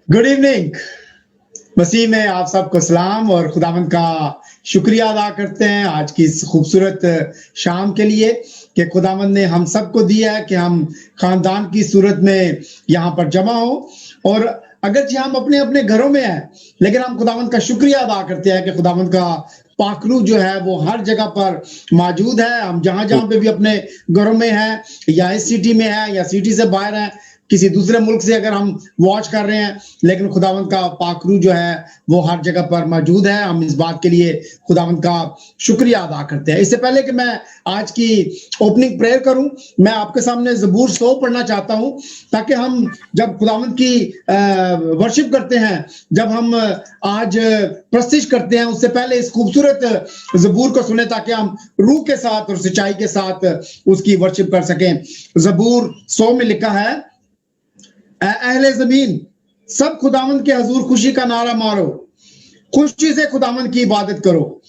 Good evening. मसीह में आप सबको सलाम और खुदावंद का शुक्रिया अदा करते हैं आज की इस खूबसूरत शाम के लिए कि खुदावंद ने हम सबको दिया है कि हम खानदान की सूरत में यहाँ पर जमा हो। और अगरचे हम अपने अपने घरों में हैं, लेकिन हम खुदावंद का शुक्रिया अदा करते हैं कि खुदावंद का पाखरू जो है वो हर जगह पर मौजूद है। हम जहां जहां पे भी अपने घरों में हैं, या इस सिटी में है या सिटी से बाहर है, किसी दूसरे मुल्क से अगर हम वॉच कर रहे हैं, लेकिन खुदावंद का पाखरू जो है वो हर जगह पर मौजूद है। हम इस बात के लिए खुदावंद का शुक्रिया अदा करते हैं। इससे पहले कि मैं आज की ओपनिंग प्रेयर करूं, मैं आपके सामने ज़बूर 100 पढ़ना चाहता हूं, ताकि हम जब खुदावंद की वर्शिप करते हैं, जब हम आज प्रस्तिश करते हैं, उससे पहले इस खूबसूरत ज़बूर को सुने, ताकि हम रूह के साथ और सच्चाई के साथ उसकी वर्शिप कर सकें। ज़बूर 100 में लिखा है, अहले जमीन सब खुदावंद के हजूर खुशी का नारा मारो, खुशी से खुदावंद की इबादत करो,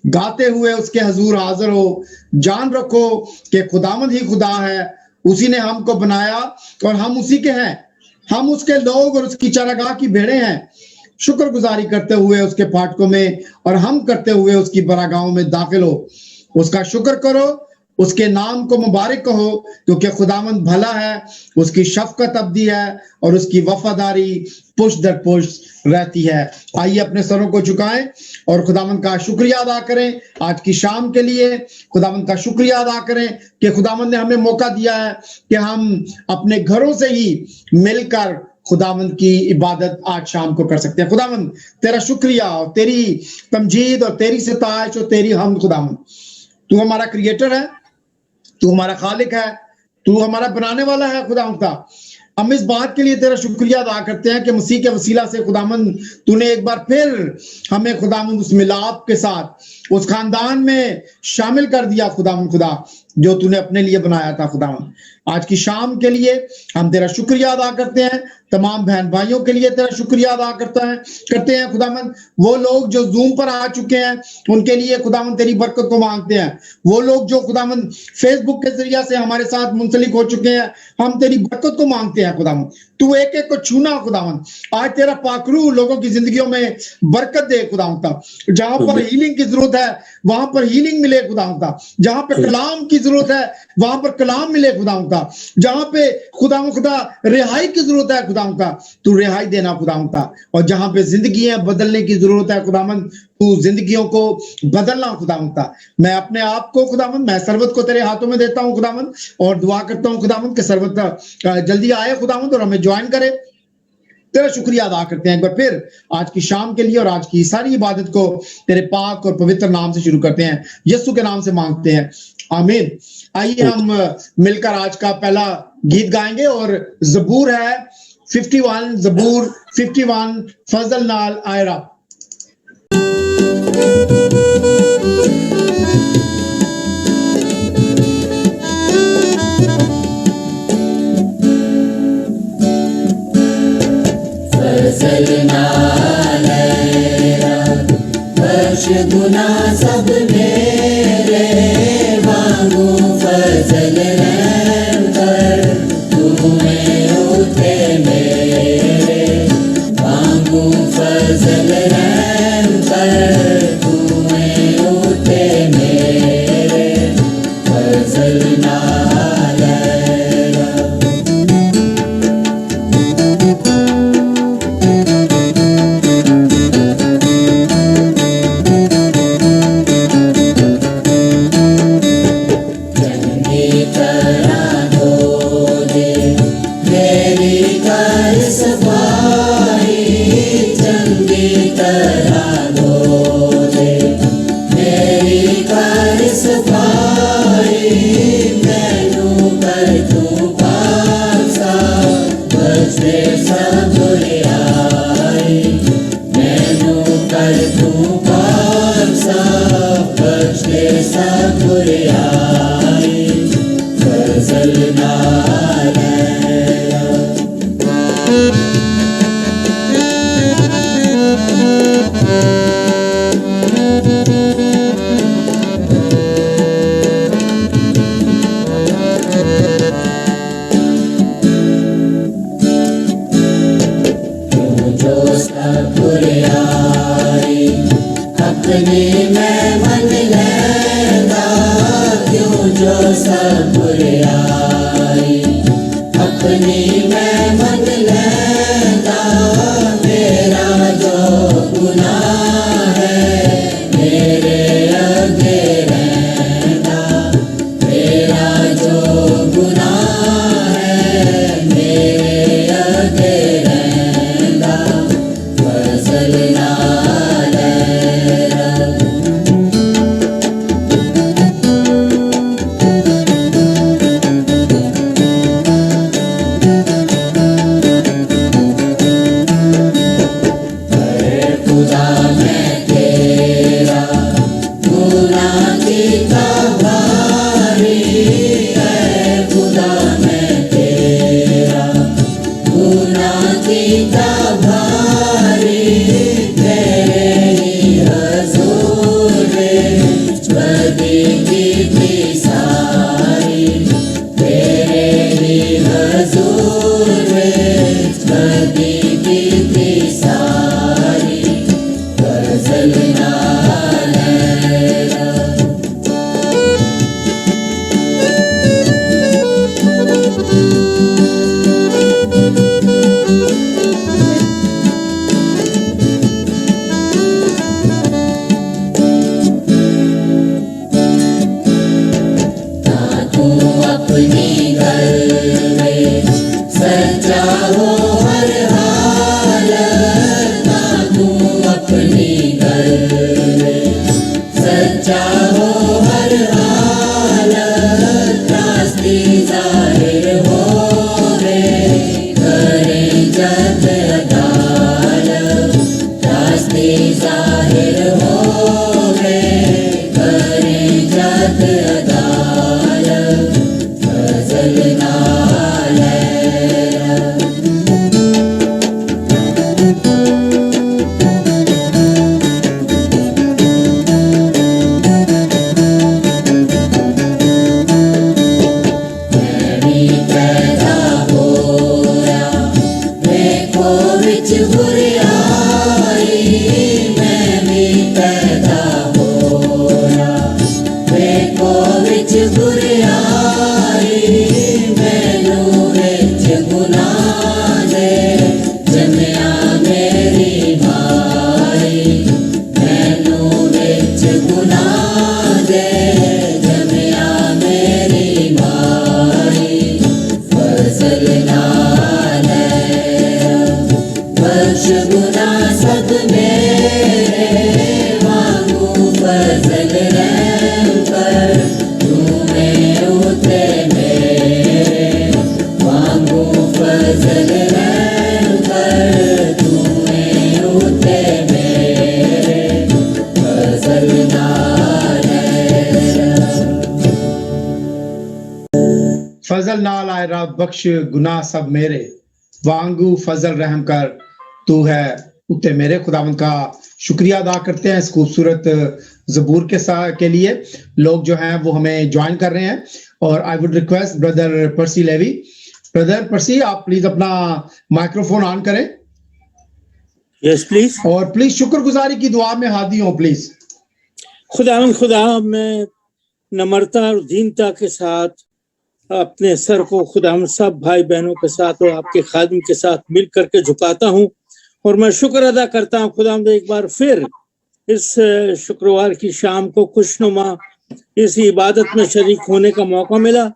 गाते हुए उसके हजूर हाजिर हो। जान रखो कि खुदावंद ही खुदा है, उसी ने हमको बनाया और हम उसी के हैं। हम उसके लोग और उसकी चरागाह की भेड़े हैं। शुक्रगुजारी करते हुए उसके फाटकों में और हम करते हुए उसकी बरागाहों में दाखिल हो। उसका शुक्र करो, उसके नाम को मुबारक कहो, क्योंकि खुदावंद भला है, उसकी शफकत अब्दी है और उसकी वफादारी पुष्ट दर पुष्ट रहती है। आइए अपने सरों को झुकाएं और खुदावंद का शुक्रिया अदा करें आज की शाम के लिए। खुदावंद का शुक्रिया अदा करें कि खुदावंद ने हमें मौका दिया है कि हम अपने घरों से ही मिलकर खुदावंद की इबादत आज शाम को कर सकते हैं। खुदावंद तेरा शुक्रिया और तेरी तमजीद और तेरी सिताइश और तेरी हम। खुदावंद तू हमारा क्रिएटर है, तू हमारा खालिक है, तू हमारा बनाने वाला है। खुदावंद हम इस बात के लिए तेरा शुक्रिया अदा करते हैं कि मसीह के वसीला से खुदावंद तूने एक बार फिर हमें खुदावंद उस मिलाप के साथ उस खानदान में शामिल कर दिया। खुदावंद खुदा जो तूने अपने लिए बनाया था। खुदावंद आज की शाम के लिए हम तेरा शुक्रिया अदा करते हैं। तमाम बहन भाइयों के लिए तेरा शुक्रिया अदा करते हैं। खुदावंद वो लोग जो जूम पर आ चुके हैं, उनके लिए खुदावंद तेरी बरकत को मांगते हैं। वो लोग जो खुदावंद फेसबुक के जरिए से हमारे साथ मुंसलिक हो चुके हैं, हम तेरी बरकत को मांगते हैं। खुदावंद तू एक एक को छूना। खुदावंद आज तेरा पाखरू लोगों की जिंदगियों में बरकत दे। खुदावंद जहां पर हीलिंग की जरूरत है वहां पर हीलिंग मिले। खुदावंद जहां पर कलाम की जरूरत है वहां पर कलाम मिले। खुदावंद जहां पे खुदा रिहाई की जरूरत है, खुदावंद तू रिहाई देना। खुदावंद और जहां पे जिंदगियां बदलने की जरूरत है, खुदावंद तू जिंदगियों को बदलना। खुदावंद मैं अपने आप को खुदावंद मैं सरवत को तेरे हाथों में देता हूं खुदावंद, और दुआ करता हूं खुदावंद कि सरवत जल्दी आए खुदावंद और हमें ज्वाइन करे। तेरा शुक्रिया अदा करते हैं एक बार फिर आज की शाम के लिए, और आज की सारी इबादत को तेरे पाक और पवित्र नाम से शुरू करते हैं, यीशु के नाम से मांगते हैं, आमीन। आइए हम मिलकर आज का पहला गीत गाएंगे, और ज़बूर है 51, ज़बूर 51 फजल नाल आयरा। फजल नाल आयरा, बख्श गुना सब मेरे, मांगू फजल रहम कर, तुम्हें उठे मेरे, मांगू फजल रहम कर, तुम्हें उठे मेरे, फजल नाल आयरा। चंगी तरह मेरे अगे रहंदा, मेरा जो गुनाह है मेरे अगे रहंदा, फजल नाल रब। खुदा मैं तेरा गुनाह कीता भारी है, खुदा मैं तेरा गुनाह कीता भारी, तेरे ही हजूर बदी कीती सारी, तेरे ही हजूर बदी कीती सारी, फजल नाल रब। ना तू अपनी गल में सच्चा हो हर हालत, ना तू अपनी गल में सच्चा हो हर हालत, रास्ते जाहिर हो रे करें जब अदालत, रास्ते जाहिर हो रे करें जब अदालत, फजल नाल रब। मैं भी पैदा होया देखो विच बुराई, मैं भी पैदा होया देखो विच बुराई, मैनू विच गुनाह दे जमिया मेरी माई, मैनू विच गुनाह दे जमिया मेरी माई, फजल नाल रब। बख्श गुनाह सब मेरे वांगू फजल रहम कर, तू में उते मेरे वांगू फजल रहम कर, तू में उते मेरे फजल नाल रब। फजल नाल आए रब, बख्श गुनाह सब मेरे, वांगू फजल रहम कर, तू है उते मेरे। खुदावंद का शुक्रिया अदा करते हैं इस खूबसूरत ज़बूर के साथ के लिए। लोग जो हैं वो हमें ज्वाइन कर रहे हैं, और I would request brother Percy Levy, brother Percy आप प्लीज अपना माइक्रोफोन ऑन करें, यस प्लीज। और प्लीज शुक्रगुजारी की दुआ में हादी हो प्लीज। खुदा मैं नम्रता और दीनता के साथ अपने सर को खुदा सब भाई बहनों के साथ और आपके खादिम के साथ मिल करके झुकाता हूँ, और मैं शुक्र अदा करता हूँ खुदा एक बार फिर इस शुक्रवार की शाम को खुशनुमा इस इबादत में शरीक होने का मौका मिला।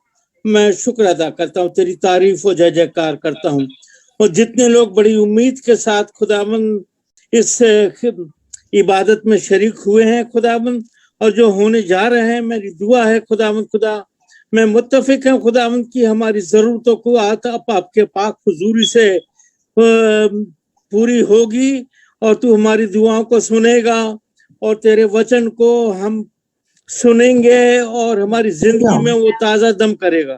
मैं शुक्र अदा करता हूँ, तेरी तारीफ और जय जयकार करता हूँ। और जितने लोग बड़ी उम्मीद के साथ खुदावन इस इबादत में शरीक हुए हैं खुदावन, और जो होने जा रहे हैं, मेरी दुआ है खुदावन खुदा मैं मुत्तफिक हूँ खुदावन की हमारी जरूरतों को आपके पाक हुजूरी से पूरी होगी, और तू हमारी दुआओं को सुनेगा, और तेरे वचन को हम सुनेंगे और हमारी जिंदगी में वो ताजा दम करेगा।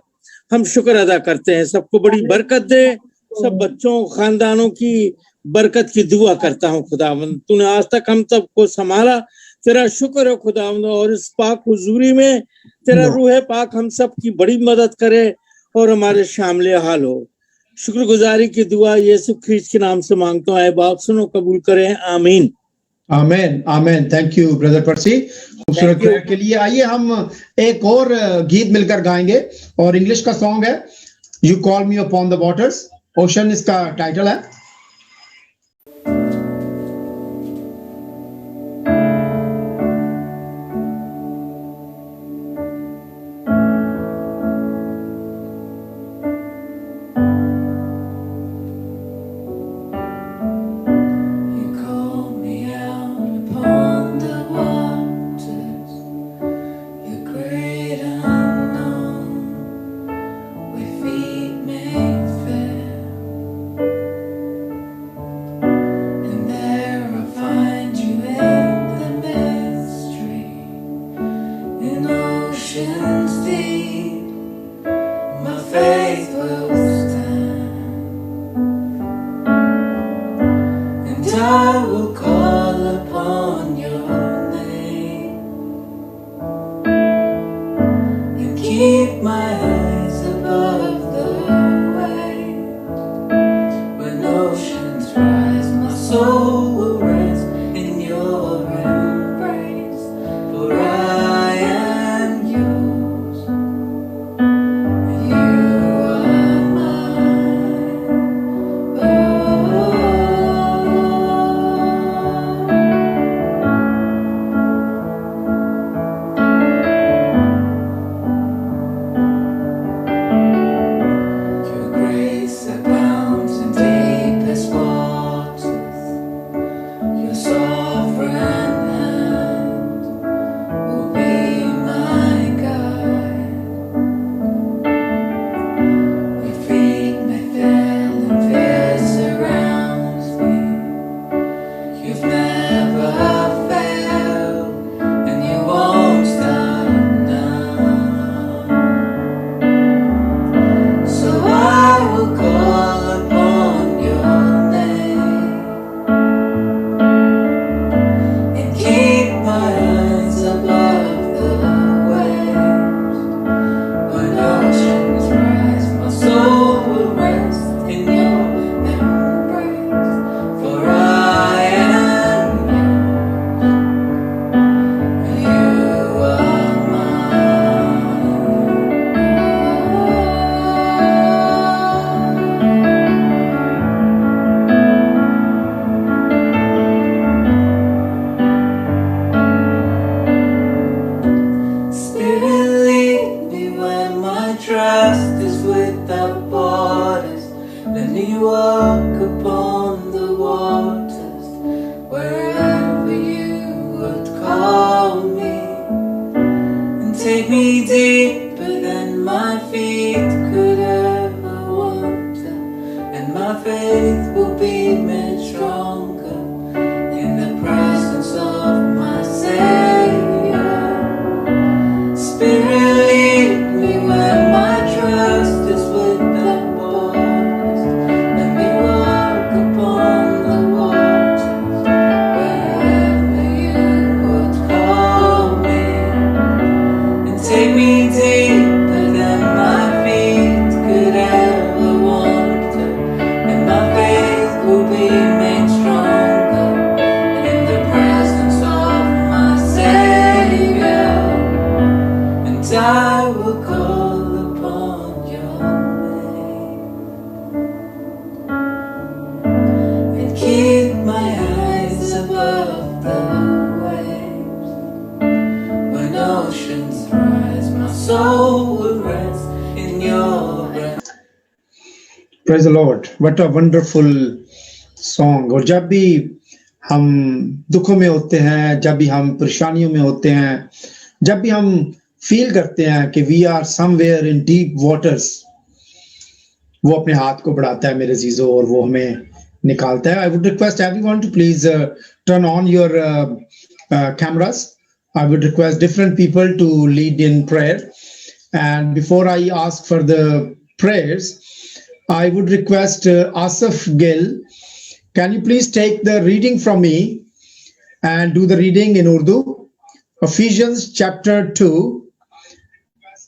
हम शुक्र अदा करते हैं, सबको बड़ी बरकत दे, सब बच्चों खानदानों की बरकत की दुआ करता हूँ खुदावंद। तूने आज तक हम सबको संभाला, तेरा शुक्र है खुदावंद, और इस पाक हुजूरी में तेरा रूह पाक हम सब की बड़ी मदद करे और हमारे शामिल हाल हो। शुक्रगुजारी की दुआ यीशु ख्रीस्त के नाम से मांगता हूँ, बाप सुनो कबूल करें, आमीन आमेन आमेन। थैंक यू ब्रदर पर्सी खूबसूरत प्रेयर के लिए। आइए हम एक और गीत मिलकर गाएंगे, और इंग्लिश का सॉन्ग है you call me upon the waters, ocean इसका टाइटल है। in oceans deep, my faith will stand, and I will call upon your name and keep my eyes above the waves. When oceans rise, my soul will rest in your embrace, for I am yours, and you are mine. Your grace abounds in deepest waters. Your sovereign hand will be my guide. My feet may fail and fear surrounds me. You've never failed, and you won't stop now. So I will call upon your name and keep my eyes above the waves. When oceans rise, my soul will rest in your embrace, for I am yours, and you are mine. Spirit, lead me where my trust is without borders. Let me walk upon the waters wherever you would call me, and take me deeper than my feet could ever wander, and my faith will be made stronger in the presence of my Savior. Spirit, lead me where my trust is without borders. Let me walk upon the waters wherever you would call me, and take me deeper than my feet could ever wander, and my faith will be made stronger in the presence of my Savior. And I will call upon your name and keep my eyes above the waves. When oceans rise, my soul will rest in your embrace. Praise the Lord. What a wonderful song. और जब भी हम दुखों में होते हैं, जब भी हम परेशानियों में होते हैं, जब भी हम फील करते हैं कि we are somewhere in deep waters, वो अपने हाथ को बढ़ाता है मेरे अजीजों और वो हमें निकालता है. I would request everyone to please turn on your cameras. I would request different people to lead in prayer. And before I ask for the prayers, I would request Asif Gill, can you please take the reading from me and do the reading in Urdu? Ephesians chapter 2,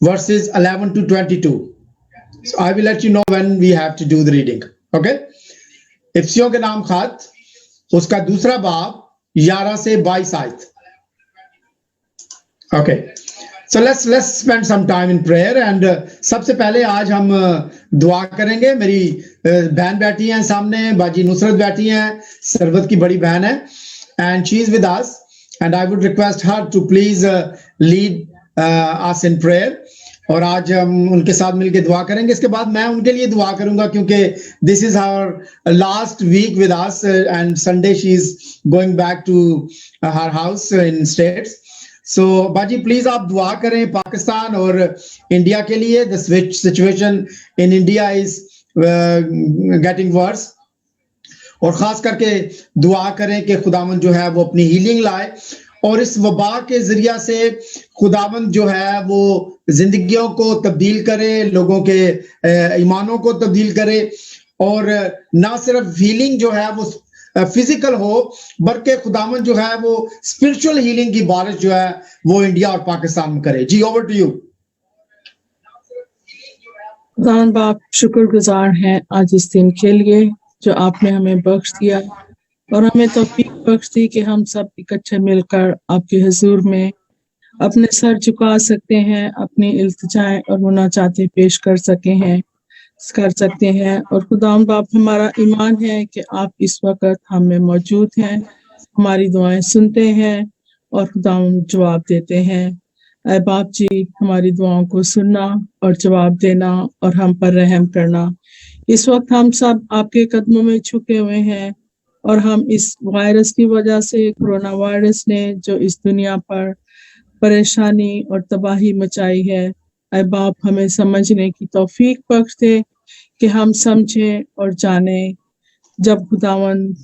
verses 11 to 22. So I will let you know when we have to do the reading. Okay? इफ्सियों के नाम खात, उसका दूसरा बाब 11 से 22 आयत. Okay. So let's spend some time in prayer. And सबसे पहले आज हम दुआ करेंगे. मेरी बहन बैठी हैं सामने, बाजी नुसरत बैठी हैं, सरबत की बड़ी बहन है, and she is with us. And I would request her to please lead us in prayer. और आज हम उनके साथ मिलकर दुआ करेंगे. इसके बाद मैं उनके लिए दुआ करूंगा क्योंकि this is our last week with us and Sunday she is going back to her house in States. So बाजी प्लीज आप दुआ करें पाकिस्तान और इंडिया के लिए. The situation in India is getting worse. और खास करके दुआ करें कि खुदावंद जो है वो अपनी हीलिंग लाए और इस वबा के जरिया से खुदावंद जो है वो जिंदगियों को तब्दील करे, लोगों के ईमानों को तब्दील करे, और ना सिर्फ हीलिंग जो है वो फिजिकल हो, बल्कि खुदावंद जो है वो स्पिरिचुअल हीलिंग की बारिश जो है वो इंडिया और पाकिस्तान में करे। जी, ओवर टू यू। खुदावंद बाप, शुक्रगुजार हैं आज इस दिन के लिए जो आपने हमें बख्श दिया और हमें तौफीक बख्श दी कि हम सब इकट्ठे मिलकर आपके हुजूर में अपने सर झुका सकते हैं, अपनी इल्तिजाएं और मुनाजातें पेश कर सकते हैं। और खुदावंद बाप, हमारा ईमान है कि आप इस वक्त हम में मौजूद हैं, हमारी दुआएं सुनते हैं और खुदावंद जवाब देते हैं। ऐ बाप जी, हमारी दुआओं को सुनना और जवाब देना और हम पर रहम करना। इस वक्त हम सब आपके कदमों में झुके हुए हैं और हम इस वायरस की वजह से, कोरोना वायरस ने जो इस दुनिया पर परेशानी और तबाही मचाई है, ऐ बाप हमें समझने की तौफीक बख्श दे कि हम समझें और जाने। जब खुदावंद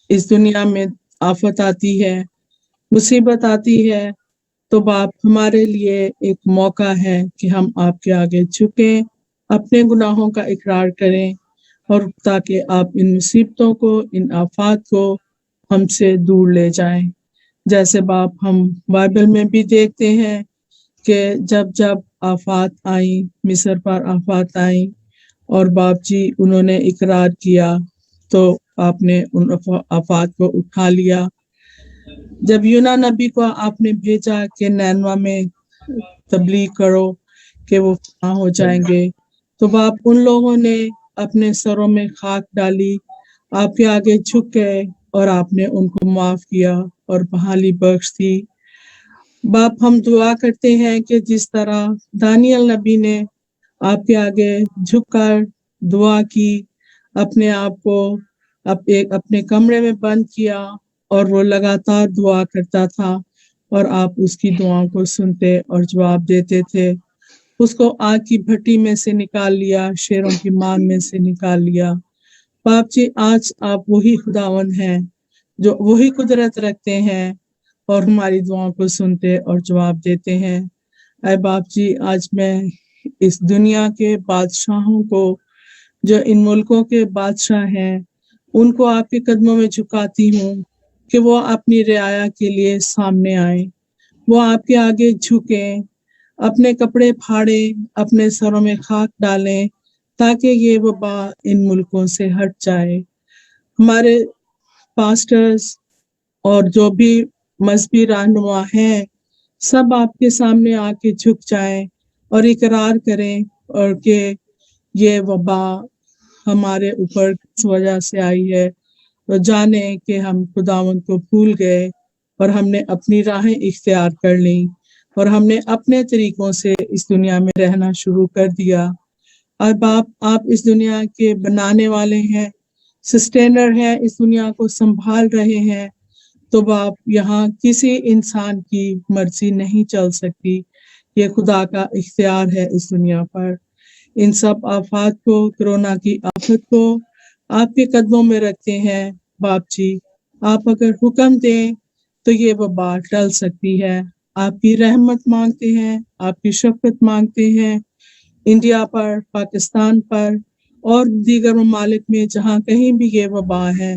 इस दुनिया में आफत आती है, मुसीबत आती है, तो बाप हमारे लिए एक मौका है कि हम आपके आगे झुकें, अपने गुनाहों का इकरार करें और ताकि आप इन मुसीबतों को, इन आफात को हमसे दूर ले जाएं। जैसे बाप हम बाइबल में भी देखते हैं कि जब जब आफात आई, मिस्र पर आफात आई और बाप जी उन्होंने इकरार किया तो आपने उन आफात को उठा लिया। जब यूना नबी को आपने भेजा कि नैनवा में तबलीग करो कि वो फना हो जाएंगे, तो बाप उन लोगों ने अपने सरों में खाक डाली, आपके आगे झुक गए और आपने उनको माफ किया और बहाली बख्श दी। बाप हम दुआ करते हैं कि जिस तरह दानियल नबी ने आपके आगे झुककर दुआ की, अपने आप को अपने कमरे में बंद किया और वो लगातार दुआ करता था और आप उसकी दुआओं को सुनते और जवाब देते थे। उसको आग की भट्टी में से निकाल लिया, शेरों की मान में से निकाल लिया। बाप जी, आज आप वही खुदावंद हैं जो वही कुदरत रखते हैं और हमारी दुआओं को सुनते और जवाब देते हैं। ऐ बाप जी, आज मैं इस दुनिया के बादशाहों को, जो इन मुल्कों के बादशाह हैं, उनको आपके कदमों में झुकाती हूँ कि वो अपनी रियाया के लिए सामने आए, वो आपके आगे झुकें, अपने कपड़े फाड़े, अपने सरों में खाक डालें ताकि ये वबा इन मुल्कों से हट जाए। हमारे पास्टर्स और जो भी मजहबी रहनुमा हैं, सब आपके सामने आके झुक जाएं और इकरार करें और कि ये वबा हमारे ऊपर किस वजह से आई है, तो जाने कि हम खुदावंद को भूल गए और हमने अपनी राहें इख्तियार कर ली और हमने अपने तरीकों से इस दुनिया में रहना शुरू कर दिया। और बाप, आप इस दुनिया के बनाने वाले हैं, सस्टेनर हैं, इस दुनिया को संभाल रहे हैं, तो बाप यहाँ किसी इंसान की मर्जी नहीं चल सकती, ये खुदा का इख्तियार है इस दुनिया पर। इन सब आफात को, कोरोना की आफत को आपके कदमों में रखते हैं। बाप जी, आप अगर हुक्म दें तो ये वबा टल सकती है। आपकी रहमत मांगते हैं, आपकी शफकत मांगते हैं इंडिया पर, पाकिस्तान पर और दीगर ममालिक में जहाँ कहीं भी ये वबा है।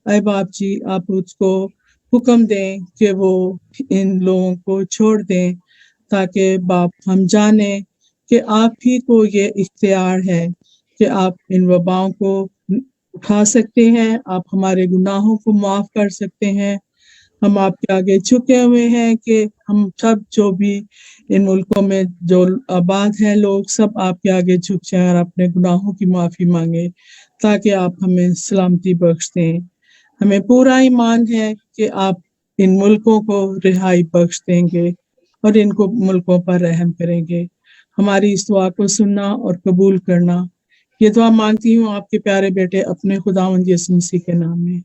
ऐ बाप जी, आप उसको हुक्म दें कि वो इन लोगों को छोड़ दें, ताकि बाप हम जाने कि आप ही को ये इख्तियार है कि आप इन वबाओं को उठा सकते हैं, आप हमारे गुनाहों को माफ कर सकते हैं। हम आपके आगे झुके हुए हैं कि हम सब जो भी इन मुल्कों में जो आबाद हैं लोग, सब आपके आगे झुक जाएं और अपने गुनाहों की माफी मांगे ताकि आप हमें सलामती बख्श दें। हमें पूरा ईमान है कि आप इन मुल्कों को रिहाई बख्श देंगे और इनको मुल्कों पर रहम करेंगे। हमारी इस दुआ को सुनना और कबूल करना, ये दुआ मांगती हूँ आपके प्यारे बेटे अपने खुदावंद यीशु मसीह के नाम में,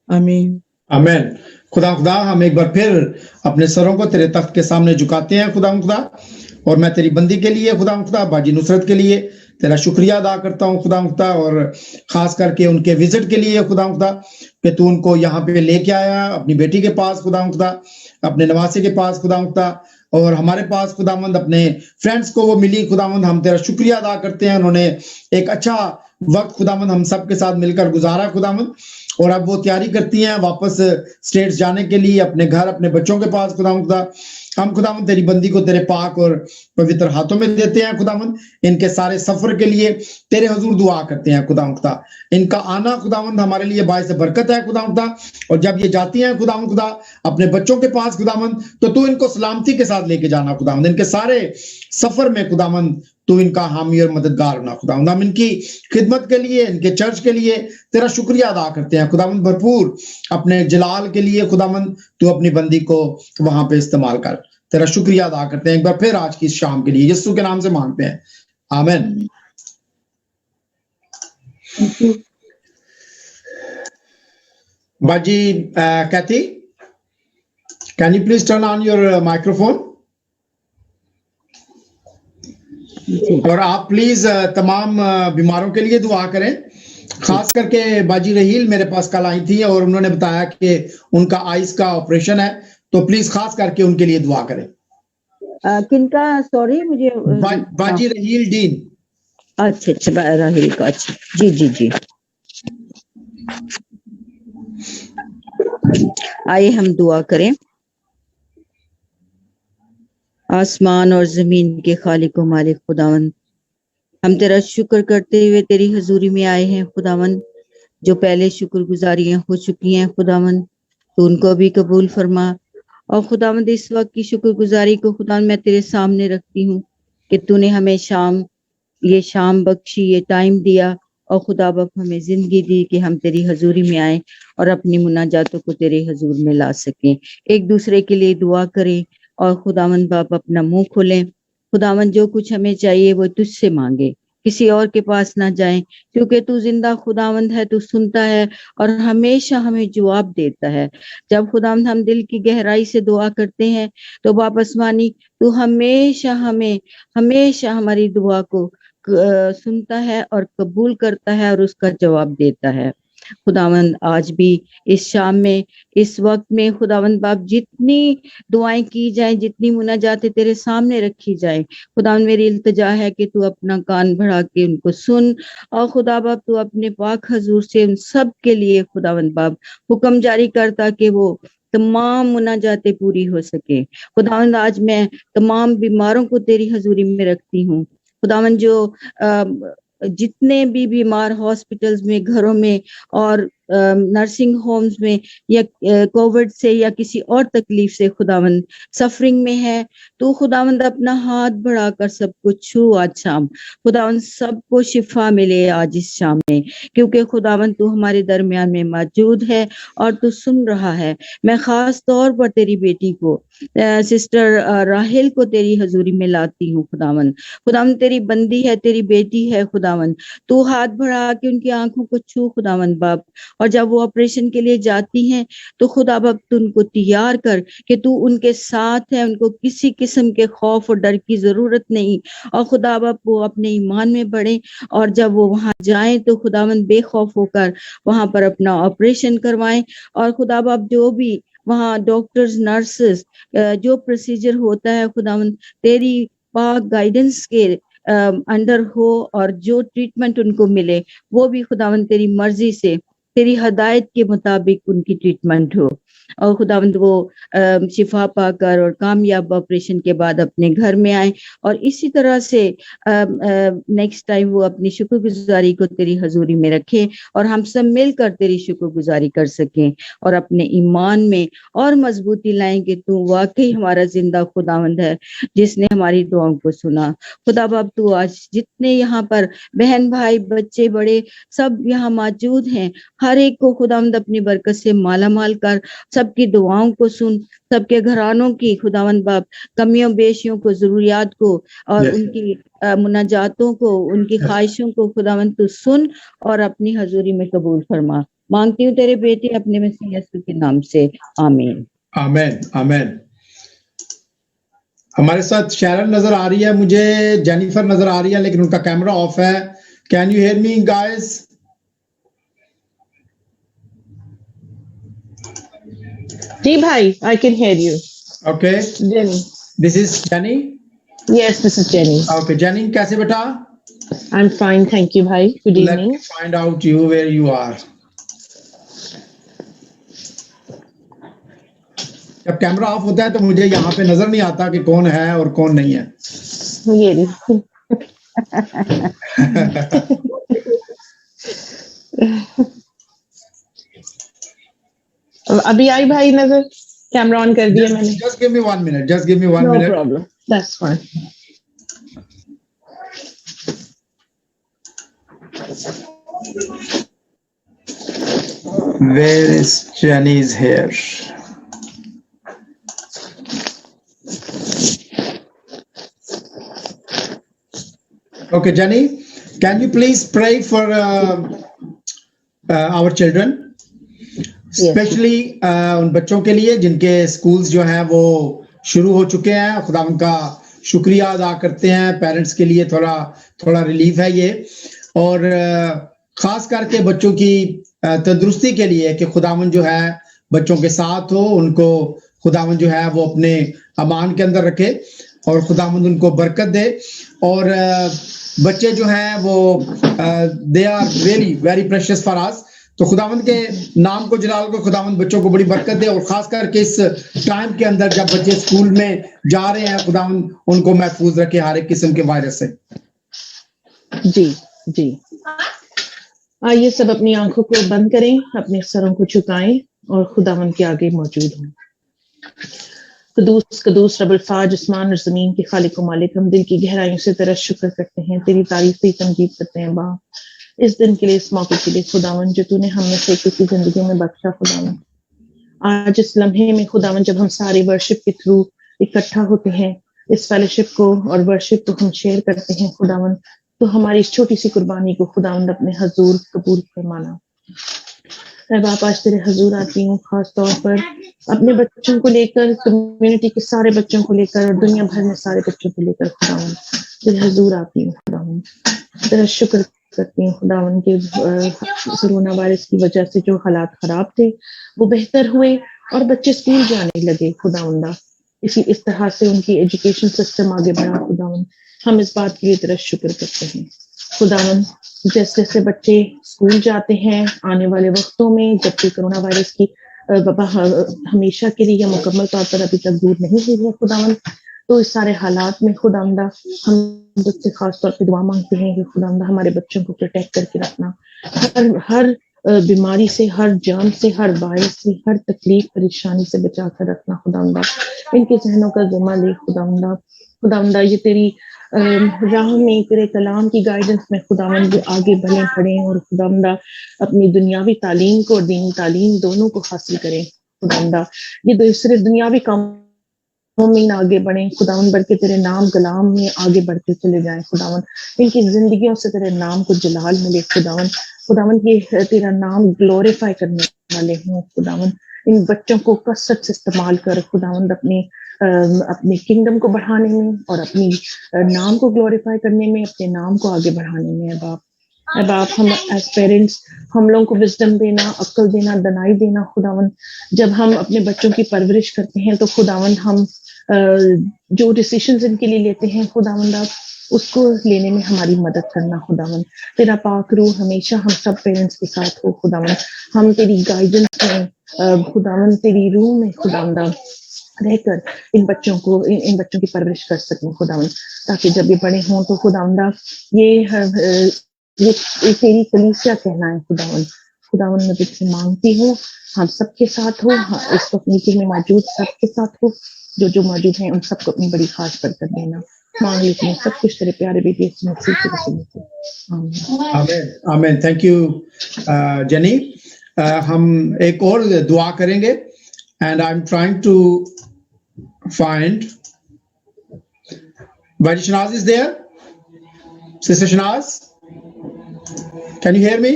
आमीन। आमीन। खुदा हम एक बार फिर अपने सरों को तेरे तख्त के सामने झुकाते हैं खुदा, और मैं तेरी बंदी के लिए खुदा, बाजी नुसरत के लिए तेरा शुक्रिया अदा करता हूँ खुदा, और खास करके उनके विजिट के लिए खुदा कि तू उनको यहाँ पे लेके आया अपनी बेटी के पास खुदा, अपने नवासे के पास खुदा, और हमारे पास खुदावंद अपने फ्रेंड्स को वो मिली खुदावंद। हम तेरा शुक्रिया अदा करते हैं, उन्होंने एक अच्छा वक्त खुदावंद हम सब के साथ मिलकर गुजारा खुदावंद, और अब वो तैयारी करती हैं वापस स्टेट्स जाने के लिए अपने घर अपने बच्चों के पास खुदावंद। हम खुदावंद तेरी बंदी को तेरे पाक और पवित्र हाथों में देते हैं खुदावंद, इनके सारे सफर के लिए तेरे हुजूर दुआ करते हैं खुदावंद। इनका आना खुदावंद हमारे लिए बायस बरकत है खुदावंद, और जब ये जाती हैं खुदावंद अपने बच्चों के पास खुदावंद, तो तू इनको सलामती के साथ लेके जाना खुदावंद। इनके सारे सफर में खुदावंद तू इनका हामी और मददगार होना खुदावंद। हम इनकी खिदमत के लिए, इनके चर्च के लिए तेरा शुक्रिया अदा करते हैं खुदावंद भरपूर। अपने जलाल के लिए खुदावंद तू अपनी बंदी को वहां पे इस्तेमाल कर, तेरा शुक्रिया अदा करते हैं एक बार फिर आज की शाम के लिए, यीशु के नाम से मांगते हैं, आमीन। बाजी Kathy, can you please turn on your microphone, और आप प्लीज तमाम बीमारों के लिए दुआ करें। खास करके बाजी रहील मेरे पास कल आई थी और उन्होंने बताया कि उनका आइस का ऑपरेशन है, तो प्लीज खास करके उनके लिए दुआ करें। किनका? सॉरी मुझे बाजी रहील डीन। अच्छा राहिल का, अच्छा जी जी जी। आइए हम दुआ करें। आसमान और जमीन के खालिक व मालिक खुदावन, हम तेरा शुक्र करते हुए तेरी हजूरी में आए हैं खुदावन। जो पहले शुक्रगुजारियां हो चुकी हैं खुदावन, तो उनको भी कबूल फरमा। और खुदावंद इस वक्त की शुक्रगुजारी को खुदावन मैं तेरे सामने रखती हूँ कि तूने हमें ये शाम बख्शी, ये टाइम दिया, और खुदा बाप हमें जिंदगी दी कि हम तेरी हजूरी में आए और अपनी मुनाजातों को तेरे हजूर में ला सकें, एक दूसरे के लिए दुआ करें, और खुदावंद बाप अपना मुंह खोलें। खुदावंद जो कुछ हमें चाहिए वो तुझसे मांगे, किसी और के पास ना जाएं, क्योंकि तू जिंदा खुदावंद है, तू सुनता है और हमेशा हमें जवाब देता है। जब खुदावंद हम दिल की गहराई से दुआ करते हैं तो बाप आसमानी तू हमेशा हमारी दुआ को सुनता है और कबूल करता है और उसका जवाब देता है। खुदावंद आज भी इस शाम में, इस वक्त में खुदावंद बाप जितनी दुआएं की जाएं, जितनी मुनाजातें तेरे सामने रखी जाएं, खुदावंद मेरी इल्तिजा है कि तू अपना कान बढ़ा के उनको सुन, और खुदा बाप तू अपने पाक हजूर से उन सब के लिए खुदावंद बाप हुक्म जारी करता कि वो तमाम मुनाजातें पूरी हो सके। खुदावंद आज मैं तमाम बीमारों को तेरी हजूरी में रखती हूँ खुदावंद, जो जितने भी बीमार हॉस्पिटल्स में, घरों में और नर्सिंग होम्स में, या कोविड से या किसी और तकलीफ से खुदावंद सफरिंग में है, तो खुदावंद अपना हाथ बढ़ाकर सबको छू आज शाम। खुदावंद सबको शिफा मिले आज इस शाम में, क्योंकि खुदावंद तू हमारे दरमियान में मौजूद है और तू सुन रहा है। मैं खास तौर पर तेरी बेटी को, सिस्टर राहेल को तेरी हजूरी में लाती हूँ खुदावंद। खुदावंद तेरी बंदी है, तेरी बेटी है खुदावंद, तू हाथ बढ़ा के उनकी आंखों को छू खुदावंद बाप, और जब वो ऑपरेशन के लिए जाती हैं तो खुदा बाप तू उनको तैयार कर कि तू उनके साथ है, उनको किसी किस्म के खौफ और डर की जरूरत नहीं, और खुदा बाप वो अपने ईमान में बढ़े, और जब वो वहां जाएं तो खुदावंद बेखौफ होकर वहां पर अपना ऑपरेशन करवाएं। और खुदा बाप जो भी वहाँ डॉक्टर्स, नर्सेस, जो प्रोसीजर होता है खुदावंद तेरी पाक गाइडेंस के अंडर हो, और जो ट्रीटमेंट उनको मिले वो भी खुदावंद तेरी मर्जी से, तेरी हदायत के मुताबिक उनकी ट्रीटमेंट हो, और खुदावंद वो शिफा पाकर और कामयाब ऑपरेशन के बाद अपने घर में आए, और इसी तरह से नेक्स्ट टाइम वो अपनी शुक्रगुजारी को तेरी हजूरी में रखें, और हम सब मिलकर तेरी शुक्रगुजारी कर सकें और अपने ईमान में और मजबूती लाएं कि तू वाकई हमारा जिंदा खुदावंद है जिसने हमारी दुआओं को सुना। खुदा बाप तू आज जितने यहाँ पर बहन भाई, बच्चे बड़े सब यहाँ मौजूद हैं, हर एक को खुदावंद अपनी बरकत से माला माल कर, सबकी दुआओं को सुन, सबके घरानों की खुदावंद बाप कमियों बेशियों को, जरूरियात को और उनकी मुनाजातों को, उनकी ख्वाहिशों को खुदावंद तू सुन और अपनी हजूरी में कबूल फरमा। मांगती हूँ तेरे बेटे अपने मसीह यीशु के नाम से, आमीन। आमीन आमीन। हमारे साथ शैरन नजर आ रही है, मुझे जेनिफर नजर आ रही है, लेकिन उनका कैमरा ऑफ है. Can you hear me guys? जी भाई, I can hear you. Okay, Jenny. This is Jenny. Yes, this is Jenny. Okay Jenny, कैसे बेटा? I'm fine, thank you भाई. Good let me evening. Find out you where you are. जब camera off होता है तो मुझे यहाँ पे नजर नहीं आता कि कौन है और कौन नहीं है. ये रही. अभी आई भाई नजर. कैमरा ऑन कर दिया मैंने. Just give me 1 minute. Just give me 1 No minute. problem. That's fine. Where is Jenny's hair? Okay, Jenny, can you please pray for our children? Especially उन बच्चों के लिए जिनके स्कूल्स जो हैं वो शुरू हो चुके हैं. खुदा उनका शुक्रिया अदा करते हैं. पेरेंट्स के लिए थोड़ा रिलीफ है ये, और खास करके बच्चों की तंदुरुस्ती के लिए कि खुदावन जो है बच्चों के साथ हो, उनको खुदावन जो है वो अपने अमान के अंदर रखे और खुदावन उनको बरकत दे. और बच्चे जो हैं वो they are really very precious for us. तो खुदावंद के नाम को जलाल को खुदावंद बच्चों को बड़ी बरकत दे, और खास करके इस टाइम के अंदर जब बच्चे स्कूल में जा रहे हैं, खुदावंद उनको महफूज रखे हर एक किस्म के वायरस से. जी जी. आइए सब अपनी आंखों को बंद करें, अपने सरों को झुकाएं और खुदावन के आगे मौजूद हों. कदूस कदूस रब्बुल फाज, आसमान और जमीन के खालिक व मालिक, हम दिल की गहराइयों से तेरा शुक्र करते हैं, तेरी तारीफ तेरी तमजीद करते हैं बाप, इस दिन के लिए, इस मौके के लिए खुदावन जो तूने हमें से किसी जिंदगी में बख्शा. खुदावन आज इस लम्हे में खुदावन जब हम सारे वर्शिप के थ्रू इकट्ठा होते हैं, इस फेलोशिप को और वर्शिप को हम शेयर करते हैं खुदावन, तो हमारी इस छोटी सी कुर्बानी को खुदावन अपने हजूर कबूल फरमाना. मैं बाप आज तेरे हजूर आती हूँ, खास तौर पर अपने बच्चों को लेकर, कम्युनिटी के सारे बच्चों को लेकर और दुनिया भर में सारे बच्चों को लेकर खुदावन तेरे हजूर आती हूँ. खुदावन तेरा शुक्र करती हूँ खुदावन के कोरोना वायरस की वजह से जो हालात खराब थे वो बेहतर हुए और बच्चे स्कूल जाने लगे. खुदावंदा इस तरह से उनकी एजुकेशन सिस्टम आगे बढ़ा. खुदावन हम इस बात के लिए तेरा शुक्र करते हैं. खुदावन जैसे जैसे बच्चे स्कूल जाते हैं आने वाले वक्तों में, जबकि कोरोना वायरस की वबा हमेशा के लिए या मुकम्मल तौर पर अभी तक दूर नहीं हुई है खुदावन, तो इस सारे हालात में खुदावंदा हम मुझसे खास तौर पे दुआ मांगते हैं कि खुदावंदा हमारे बच्चों को प्रोटेक्ट करके रखना, हर बीमारी से, हर जर्म से, हर वायरस से, हर तकलीफ परेशानी से बचा कर रखना. खुदावंदा इनके जहनों का जिम्मा ले. खुदावंदा ये तेरी राह में, तेरे कलाम की गाइडेंस में खुदावंद वो आगे बढ़े पड़े और खुदावंदा अपनी दुनियावी तालीम को और दीनी तालीम दोनों को हासिल करें. खुदावंदा ये सिर्फ दुनियावी कामों में आगे बढ़े खुदावन, बल्कि तेरे नाम कलाम में आगे बढ़ते चले जाएं. खुदावन इनकी जिंदगियों से तेरे नाम को जलाल मिले. खुदावन ये तेरा नाम ग्लोरीफाई करने वाले हों. खुदावन इन बच्चों को कसरत से इस्तेमाल कर खुदावन अपने किंगडम को बढ़ाने में और अपनी नाम को ग्लोरीफाई करने में, अपने नाम को आगे बढ़ाने में. बाप हम एज पेरेंट्स हम लोगों को विजडम देना, अक्ल देना, दनाई देना. खुदावन जब हम अपने बच्चों की परवरिश करते हैं तो खुदावन हम जो डिसीजंस इनके लिए लेते हैं खुदावन आप उसको लेने में हमारी मदद करना. खुदावन तेरा पाक रूह हमेशा हम सब पेरेंट्स के साथ हो. खुदावन हम तेरी गाइडेंस में, खुदावन तेरी रूह में खुदावंदा रहकर इन बच्चों की परवरिश कर सकें खुदावन, ताकि जब ये बड़े हों तो खुदावंदा ये तेरी कलीसिया कहना है. खुदावन मैं तुझसे मांगती हूँ हम सबके साथ हो, इस वक्त मीटिंग में मौजूद सबके साथ हो, जो मौजूद हैं उन सबको अपनी बड़ी खास बरकत देना. मांग लेते हैं सब कुछ तेरे प्यारे बेटे यीशु मसीह के वसीले से. आमीन आमीन. Thank you jenny. हम एक और दुआ करेंगे and I'm trying to find Bhaji Shanaz is there. Sister Shanaz, can you hear me?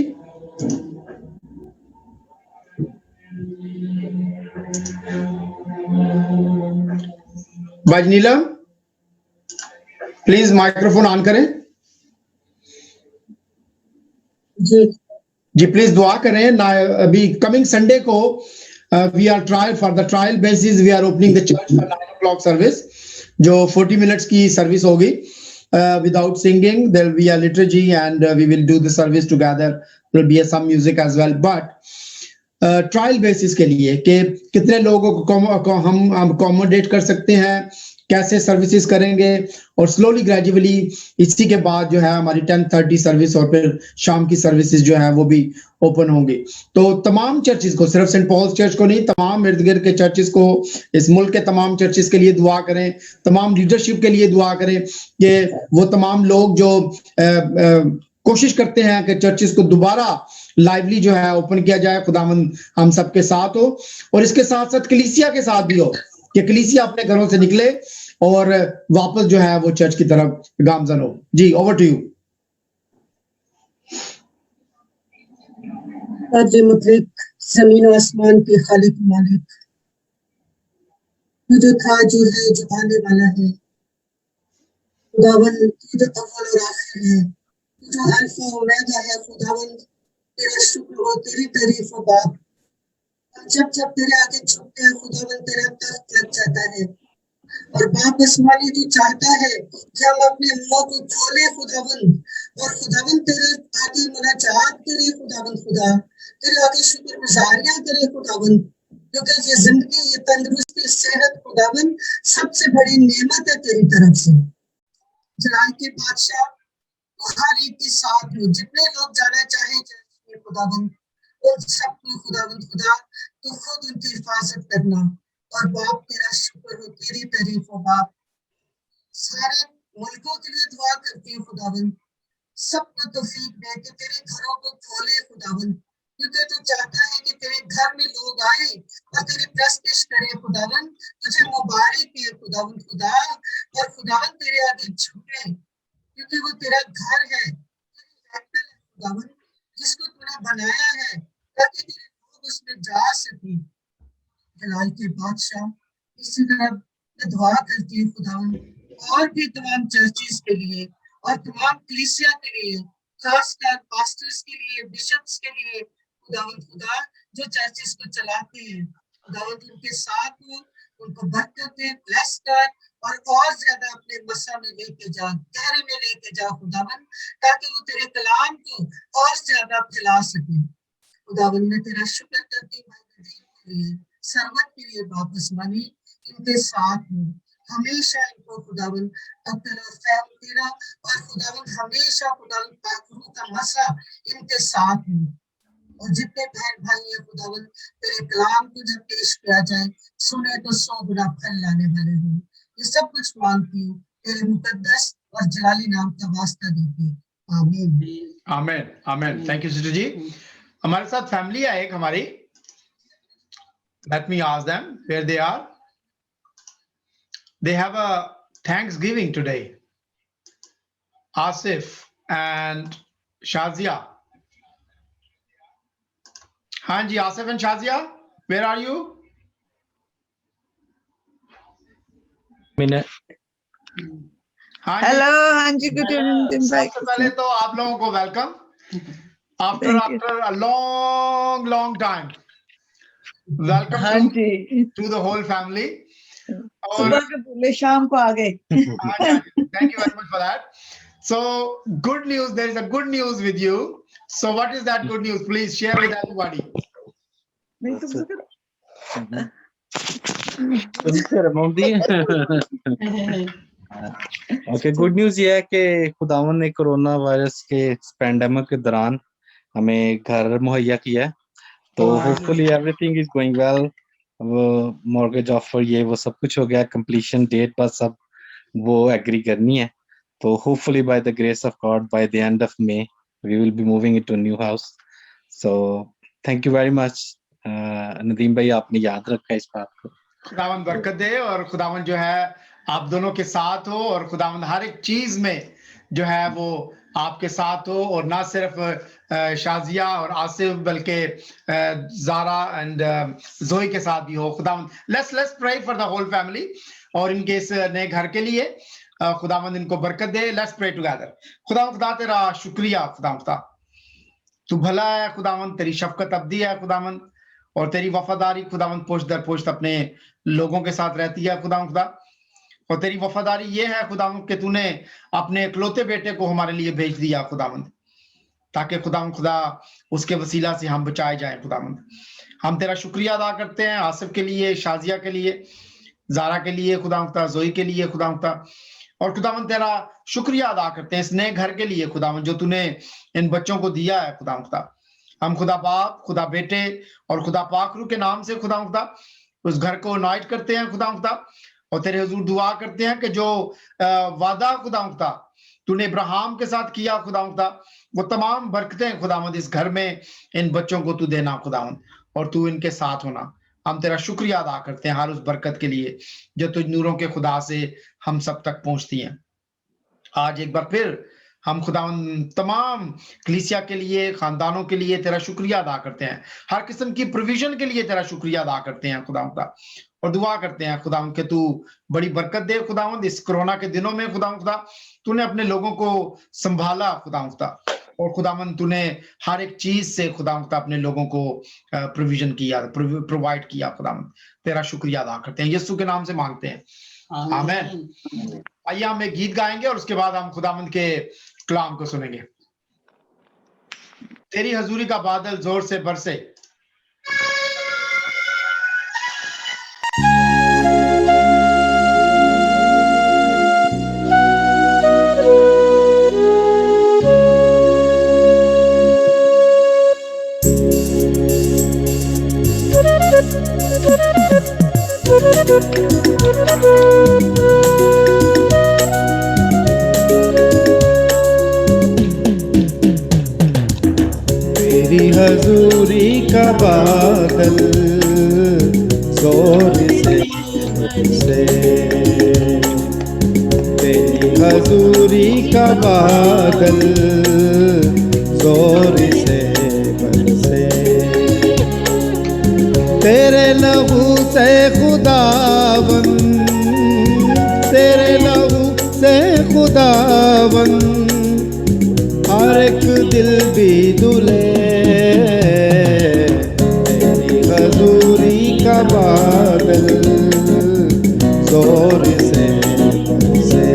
Bhaji Neelam, please microphone on करें। जी प्लीज दुआ करें ना। अभी कमिंग संडे को we are trial for the trial basis we are opening the church for 9 o'clock service, जो 40 minutes की service होगी without singing. There will be a liturgy and we will do the service together, there will be some music as well, but trial basis के लिए कि कितने लोगों को हम अकोमोडेट कर सकते हैं, कैसे सर्विसेज करेंगे, और स्लोली ग्रेजुअली इसी के बाद जो है हमारी 10:30 सर्विस और फिर शाम की सर्विसेज जो है वो भी ओपन होंगी। तो तमाम चर्चेस को, सिर्फ सेंट पॉल्स चर्च को नहीं, तमाम इर्द गिर्द के चर्चेस को, इस मुल्क के तमाम चर्चेस के लिए दुआ करें, तमाम लीडरशिप के लिए दुआ करें कि वो तमाम लोग जो कोशिश करते हैं कि चर्चेस को दोबारा लाइवली जो है ओपन किया जाए, खुदावंद हम सबके साथ हो, और इसके साथ साथ कलीसिया के साथ भी हो कि कलीसिया अपने घरों से निकले और वापस जो है वो चर्च की तरफ गामजन हो। जी, ओवर टू यू। मतलब जमीन और आसमान के खालिक मालिक, तू जो था, जो है, जो आने वाला है, खुदावन तू जो अव्वल और आखिर है, तू जो अल्फा ओमेगा है, खुदावन तेरा शुक्र हो, तेरी तारीफ हो बाप। हम जब जब तेरे आगे झुकते हैं खुदावन, तेरा तख्त लग जाता है, और बाप आसमानी तू चाहता है कि हम अपने मुंह को खोले खुदावन, और खुदावन तेरे आगे मुनाजात करें खुदावन, खुदा तेरे आगे शुक्रगुजारियां करें खुदावन, क्योंकि ये जिंदगी, ये तंदुरुस्ती, सेहत खुदावन सबसे बड़ी नेमत है तेरी तरफ से। जलाल के बादशाह हर एक के साथ हो, जितने लोग जाना चाहे चर्च में खुदावन, उन सबको खुदावन खुदा तो खुद उनकी हिफाजत करना, और बाप तेरा शुक्र हो, तेरी तारीफ हो बाप। सारे मुल्कों के लिए दुआ करती हूँ खुदावन, सबको तौफीक दे कि तेरे घरों को खोले खुदावन, क्योंकि तू चाहता है कि तेरे घर में लोग आए और तेरी प्रस्तुति करें खुदावन, तुझे मुबारक है खुदावन खुदा, और खुदावन तेरे आगे झुके, क्योंकि वो तेरा घर है, खुदावन जिसको तूने बनाया है ताकि तेरे लोग उसमें जा सके। जलाल के बादशाह इसी तरह मैं दुआ करती हूँ खुदावन, और भी तमाम चर्चेस के लिए और तमाम कलीसिया के लिए, खासकर पास्टर्स के लिए, बिशप्स के लिए खुदावन खुदा, जो चर्चेस को चलाते हैं, खुदावन उनके साथ हो, उनको बरकत दे, ब्लेस कर, और ज्यादा अपने मसा में लेके जा, गहरे में लेके जा खुदावन, ताकि वो तेरे कलाम को और ज्यादा फैला सके। खुदावन मैं तेरा शुक्र करती हूँ सरवत के लिए बाप आसमानी, इनके साथ हूँ हमेशा, इनको खुदावन तेरा और खुदावन हमेशा खुदावन पाकरू का मसा इनके साथ हूँ। और जितने बहन भाई हैं खुदावन, तेरे कलाम को जब पेश किया जाए, सुने तो 100 गुना फल लाने वाले हो। ये सब कुछ मांगती हूँ तेरे मुकद्दस और जलाली नाम का वास्ता देती। आमीन आमीन आमीन। थैंक यू सिस्टर जी। हमारे साथ फैमिली है एक हमारी, let me ask them where they are. They have a Thanksgiving today. Asif and Shazia. Hanji, Asif and Shazia, where are you? Hello, हाँ जी, गुड इवनिंग। सबसे पहले तो आप लोगों को welcome after a long time. Welcome to the whole family. सुबह के बोले शाम को आ गए। Thank you very much for that. So good news, there is a good news with you. So what is that good news? Please share with everybody. Okay, good news ये है कि खुदावन ने कोरोना वायरस के pandemic के दौरान हमें घर मुहैया किया है, तो hopefully everything is going well. वो मॉर्गेज ऑफर ये वो सब कुछ हो गया, कंप्लीशन डेट पर सब वो एग्री करनी है, तो hopefully by the grace of God by the end of May we will be moving into new house. So thank you very much Nadeem भाई, आपने याद रखा इस बात को। खुदावंद बरकत दे और खुदावंद जो है आप दोनों के साथ हो, और खुदावंद हर एक चीज में जो है वो आपके साथ हो, और ना सिर्फ शाजिया और आसिफ बल्कि जारा एंड जोई के साथ भी हो। खुदावंद let's pray for the whole family और इनके इस नए घर के लिए। खुदावंद इनको बरकत दे। Let's pray together. खुदा तेरा शुक्रिया खुदा, तू भला है खुदावंद, तेरी शफकत अब्दी है खुदावंद, और तेरी वफादारी खुदावंद पोस्ट दर पोस्ट अपने लोगों के साथ रहती है खुदा। और तेरी वफादारी ये है खुदावंद कि तूने अपने इकलौते बेटे को हमारे लिए भेज दिया खुदावंद, ताकि खुदा उसके वसीला से हम बचाए जाएं खुदावंद। हम तेरा शुक्रिया अदा करते हैं आसिफ के लिए, शाजिया के लिए, जारा के लिए खुदा, जोई के लिए खुदा, और खुदावंद तेरा शुक्रिया अदा करते हैं इस नए घर के लिए खुदावंद जो तूने इन बच्चों को दिया है खुदा। हम खुदा बाप, खुदा बेटे और खुदा पाकरू के नाम से खुदा उस घर को इनवाइट करते हैं खुदा, और तेरे हुजूर दुआ करते हैं कि जो वादा खुदा तूने इब्राहिम के साथ किया खुदा, वो तमाम बरकतें खुदावंद इस घर में इन बच्चों को तू देना खुदावंद, और तू इनके साथ होना। हम तेरा शुक्रिया अदा करते हैं हर उस बरकत के लिए जो तुझ नूरों के खुदा से हम सब तक पहुंचती हैं। आज एक बार फिर हम खुदावंद तमाम कलीसिया के लिए, खानदानों के लिए तेरा शुक्रिया अदा करते हैं, हर किस्म की प्रोविजन के लिए तेरा शुक्रिया अदा करते हैं खुदा, और दुआ करते हैं खुदावंद कि तू बड़ी बरकत दे खुदावंद। इस कोरोना के दिनों में खुदा तूने अपने लोगों को संभाला खुदा, और खुदावंद तूने हर एक चीज से खुदावंद अपने लोगों को प्रोविजन किया, प्रोवाइड किया खुदावंद। तेरा शुक्रिया अदा करते हैं, यीशु के नाम से मांगते हैं, आमीन। आइए हम एक गीत गाएंगे और उसके बाद हम खुदावंद के कलाम को सुनेंगे। तेरी हजूरी का बादल जोर से बरसे। तेरी हजूरी का बादल जोर से, तेरी हजूरी का बादल जोर से बरसे, तेरे लहू से खुदावन, तेरे लहू से खुदावन हर एक दिल भी दुले, तेरी हजूरी का बादल जोर से बरसे।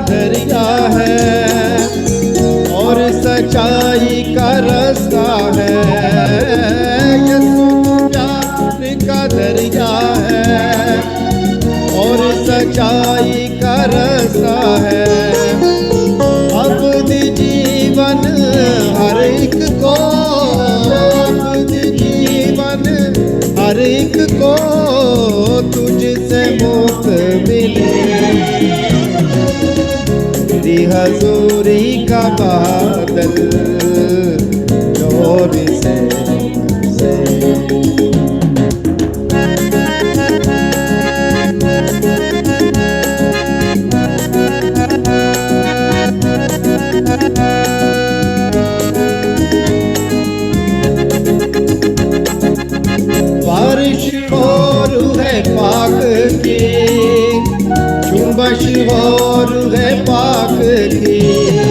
दरिया है और सच्चाई का रास्ता है, यीशु प्यार का दरिया है और सच्चाई का रास्ता है। अब्दी जीवन हर एक को, अब्दी जीवन हर एक को तुझसे मुक्त मिले, तेरी हजूरी का बादल जोर से बरसे। बारिश हो रूहे पाक की, जुम्बश हो रूहे पाक की,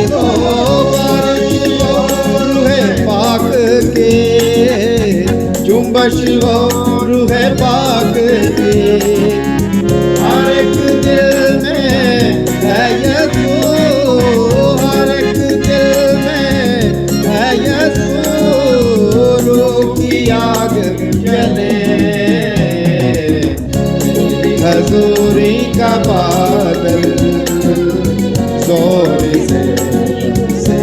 ओ बारिश हो रूहे पाक की, जुम्बश हो रूहे पाक की, हर एक दिल में है यीशु, हर एक दिल में है यीशु, रूह की आग जले, हजूरी का बादल जोर से बरसे।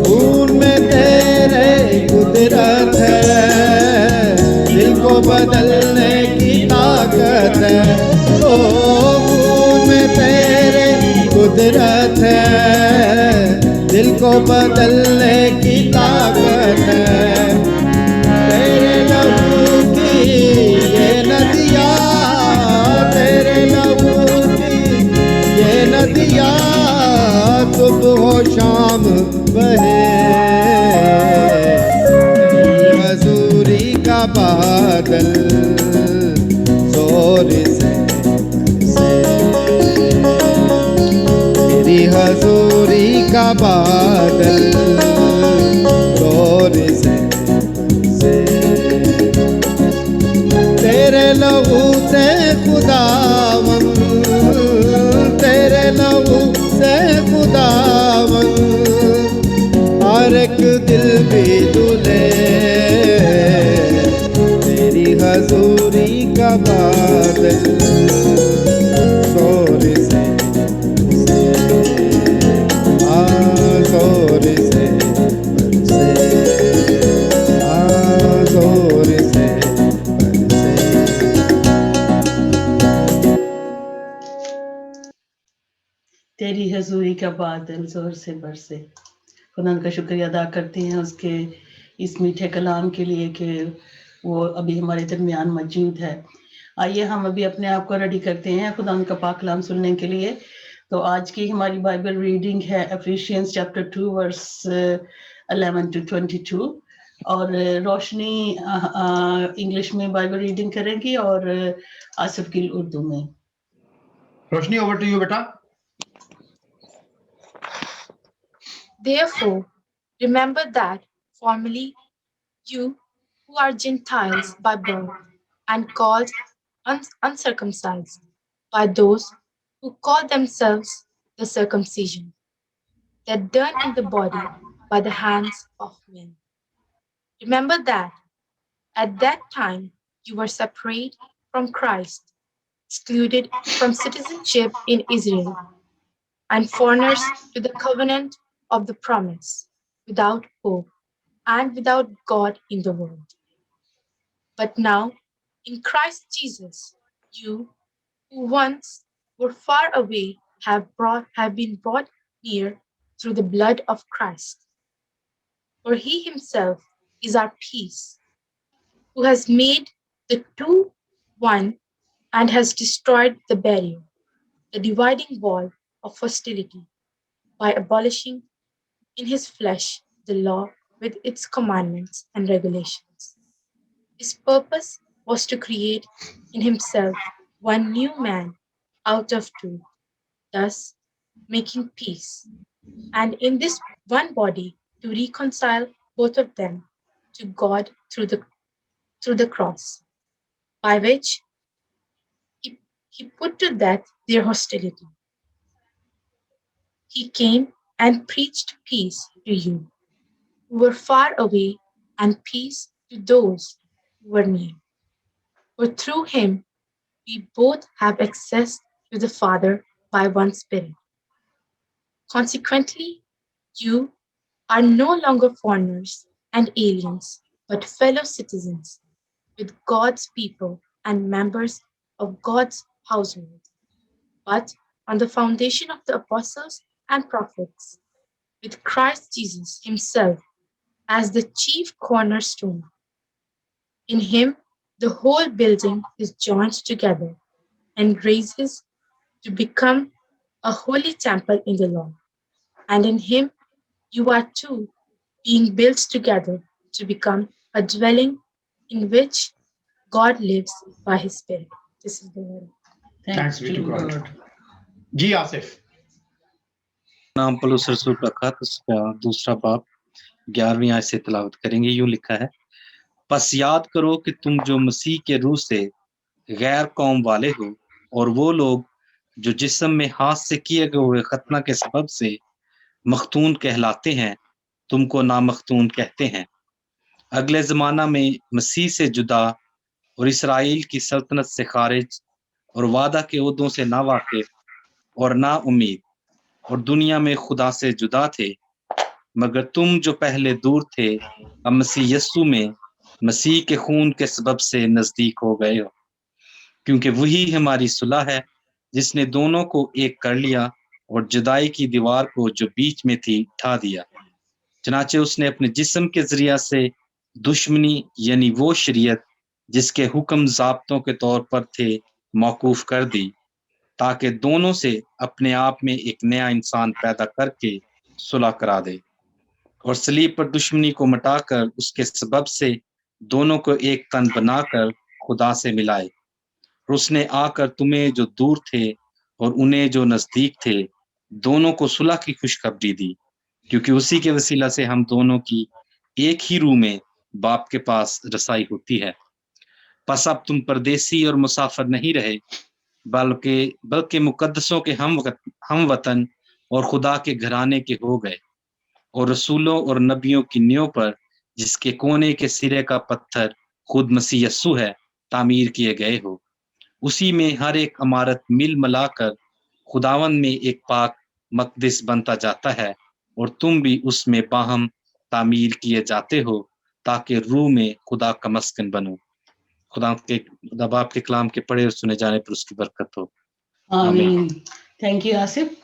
खून में तेरे कुदरत है, दिल को बदलने की ताकत है, ओ खून में तेरे कुदरत है, दिल को बदलने की ताकत है, तेरे लहू की ये नदियाँ, तेरे लहू की ये नदियाँ सुबह हो शाम बहे, हजूरी का बादल जोर से बरसे, तेरी हजूरी का बादल जोर से बरसे, तेरे लहू से खुदावन, तेरे लहू से खुदावन हर एक दिल भी दुले, तेरी हजूरी का बादल जोर से बरसे, जोर से बरसे, जोर से बरसे। तेरी हजूरी का बादल जोर से बरसे। खुदा का शुक्रिया अदा करते हैं उसके इस मीठे कलाम के लिए कि वो अभी हमारे दरमियान मौजूद है। आइए हम अभी अपने आप को रेडी करते हैं खुदा का पाक कलाम सुनने के लिए। तो आज की हमारी बाइबल रीडिंग है एफिशियंस चैप्टर 2 वर्स 11 to 22 और रोशनी इंग्लिश में बाइबल रीडिंग करेगी और आसिफ गिल उर्दू में। रोशनी ओवर टू यू बेटा। Therefore, remember that formerly you who are Gentiles by birth and called uncircumcised by those who call themselves the circumcision, that done in the body by the hands of men. Remember that at that time you were separate from Christ, excluded from citizenship in Israel, and foreigners to the covenant of the promise, without hope and without God in the world. But now, in Christ Jesus, you who once were far away have been brought near through the blood of Christ. For he himself is our peace, who has made the two one and has destroyed the barrier, the dividing wall of hostility, by abolishing in his flesh the law with its commandments and regulations. His purpose was to create in himself one new man out of two, thus making peace, and in this one body to reconcile both of them to God through the cross, by which he put to death their hostility. He came and preached peace to you who were far away and peace to those who were near. For through him we both have access to the Father by one Spirit. Consequently, you are no longer foreigners and aliens, but fellow citizens with God's people and members of God's household, but on the foundation of the apostles and prophets, with Christ Jesus himself as the chief cornerstone. In him, the whole building is joined together and raises to become a holy temple in the Lord. And in him, you are too being built together to become a dwelling in which God lives by his Spirit. This is the word. Thanks be to God. जी आसिफ। नाम पलूस रसूल का खत उसका दूसरा बाब 11वीं आयत से तिलावत करेंगे। यूं लिखा है, बस याद करो कि तुम जो मसीह के रूह से गैर कौम वाले हो और वो लोग जो जिस्म में हाथ से किए गए हुए खतना के सबब से मख्तून कहलाते हैं, तुमको नामख्तून कहते हैं। अगले ज़माना में मसीह से जुदा और इसराइल की सल्तनत से खारिज और वादा के ओहदों से ना वाकिफ और ना उम्मीद और दुनिया में खुदा से जुदा थे, मगर तुम जो पहले दूर थे अब मसीह यस्सु में मसीह के खून के सबब से नजदीक हो गए हो, क्योंकि वही हमारी सुलह है जिसने दोनों को एक कर लिया और जुदाई की दीवार को जो बीच में थी उठा दिया। चनाचे उसने अपने जिस्म के जरिया से दुश्मनी यानी वो शरीयत जिसके हुक्म ज़ाब्तों के तौर पर थे मौकूफ कर दी, ताकि दोनों से अपने आप में एक नया इंसान पैदा करके सुलह करा दे और सलीब पर दुश्मनी को मिटाकर उसके सबब से दोनों को एक तन बनाकर खुदा से मिलाए। और उसने आकर तुम्हें जो दूर थे और उन्हें जो नजदीक थे दोनों को सुलह की खुशखबरी दी, क्योंकि उसी के वसीला से हम दोनों की एक ही रूह में बाप के पास रसाई होती है। बस अब तुम परदेसी और मुसाफिर नहीं रहे, बल्कि मुकद्दसों के हम वतन और खुदा के घराने के हो गए, और रसूलों और नबियों की नींव पर जिसके कोने के सिरे का पत्थर खुद मसीह यस्सु है तामीर किए गए हो। उसी में हर एक इमारत मिल मिलाकर खुदावन में एक पाक मकदस बनता जाता है, और तुम भी उसमें बाहम तामीर किए जाते हो ताकि रूह में खुदा का मस्कन बनो। खुदा बाप के कलाम के पढ़े और सुने जाने पर उसकी बरकत हो। आमीन। Thank you Asif.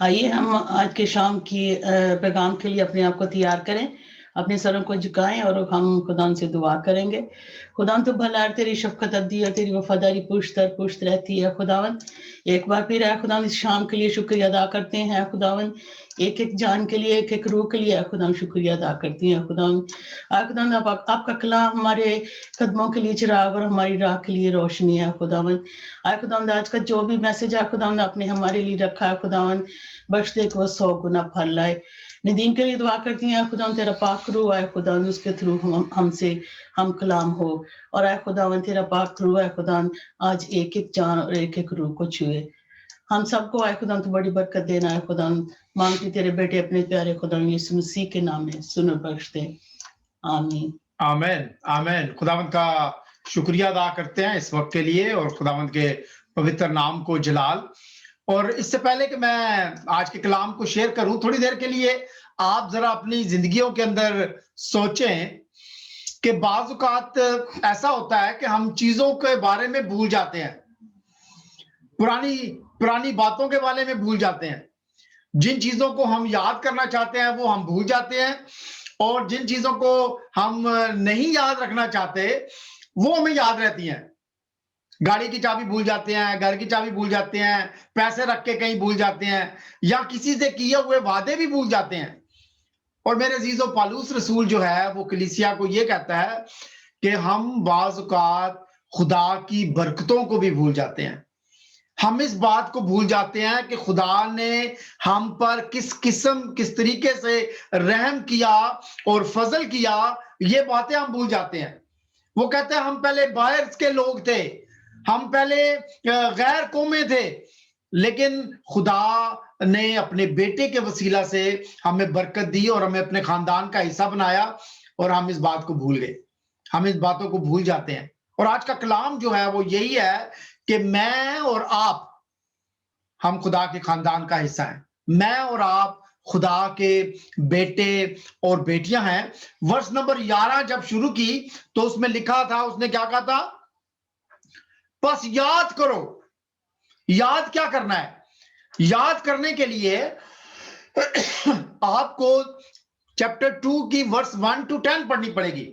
आइए हम आज के शाम की पैगाम के लिए अपने आप को तैयार करें, अपने सरों को झुकाएं और हम खुदा से दुआ करेंगे। खुदावन तो भला है, तेरी शफकत अब्दी और तेरी वफादारी पुश्त दर पुश्त रहती है। खुदावन एक बार फिर है खुदावन इस शाम के लिए शुक्रिया अदा करते हैं। खुदावन एक एक जान के लिए, एक एक रूह के लिए खुदावन शुक्रिया अदा करती हैं। खुदावन आपका कलाम हमारे कदमों के लिए चिराग और हमारी राह के लिए रोशनी है। खुदावन खुदावन आज का जो भी मैसेज है खुदावन आपने हमारे लिए रखा है, खुदावन बख्श दे को 100 गुना फल लाए। नदीम के लिए दुआ करती हैं खुदावन तेरा पाक रूह है खुदावन उसके थ्रू हमसे हम कलाम हो, और आए खुदावन तेरा पाक रूह है खुदावन आज एक एक जान और एक एक रूह को छुए। हम सबको आए खुदावन तो बड़ी बरकत देना है खुदावन, मांगती तेरे बेटे अपने प्यारे खुदावन यीशु मसीह के नाम में सुन और बख्श दे। आमीन आमीन आमीन। खुदावंद का शुक्रिया अदा करते हैं इस वक्त के लिए और खुदावंद के पवित्र नाम को जलाल। और इससे पहले कि मैं आज के कलाम को शेयर करूं, थोड़ी देर के लिए आप जरा अपनी जिंदगियों के अंदर सोचें कि बाज़ औक़ात ऐसा होता है कि हम चीजों के बारे में भूल जाते हैं, पुरानी बातों के बारे में भूल जाते हैं। जिन चीजों को हम याद करना चाहते हैं वो हम भूल जाते हैं, और जिन चीजों को हम नहीं याद रखना चाहते वो हमें याद रहती हैं। गाड़ी की चाबी भूल जाते हैं, घर की चाबी भूल जाते हैं, पैसे रख के कहीं भूल जाते हैं, या किसी से किए हुए वादे भी भूल जाते हैं। और मेरे अजीजों, पालूस रसूल जो है वो कलीसिया को ये कहता है कि हम बाज़ औक़ात खुदा की बरकतों को भी भूल जाते हैं। हम इस बात को भूल जाते हैं कि खुदा ने हम पर किस तरीके से रहम किया और फजल किया, ये बातें हम भूल जाते हैं। वो कहते हैं हम पहले बाहर के लोग थे, हम पहले गैर कौमें थे, लेकिन खुदा ने अपने बेटे के वसीला से हमें बरकत दी और हमें अपने खानदान का हिस्सा बनाया, और हम इस बात को भूल गए। हम इस बातों को भूल जाते हैं। और आज का कलाम जो है वो यही है कि मैं और आप, हम खुदा के खानदान का हिस्सा हैं। मैं और आप खुदा के बेटे और बेटियां हैं। वर्ष नंबर 11 जब शुरू की तो उसमें लिखा था, उसने क्या कहा था? बस याद करो। याद क्या करना है? याद करने के लिए आपको चैप्टर 2 की वर्स 1 to 10 पढ़नी पड़ेगी।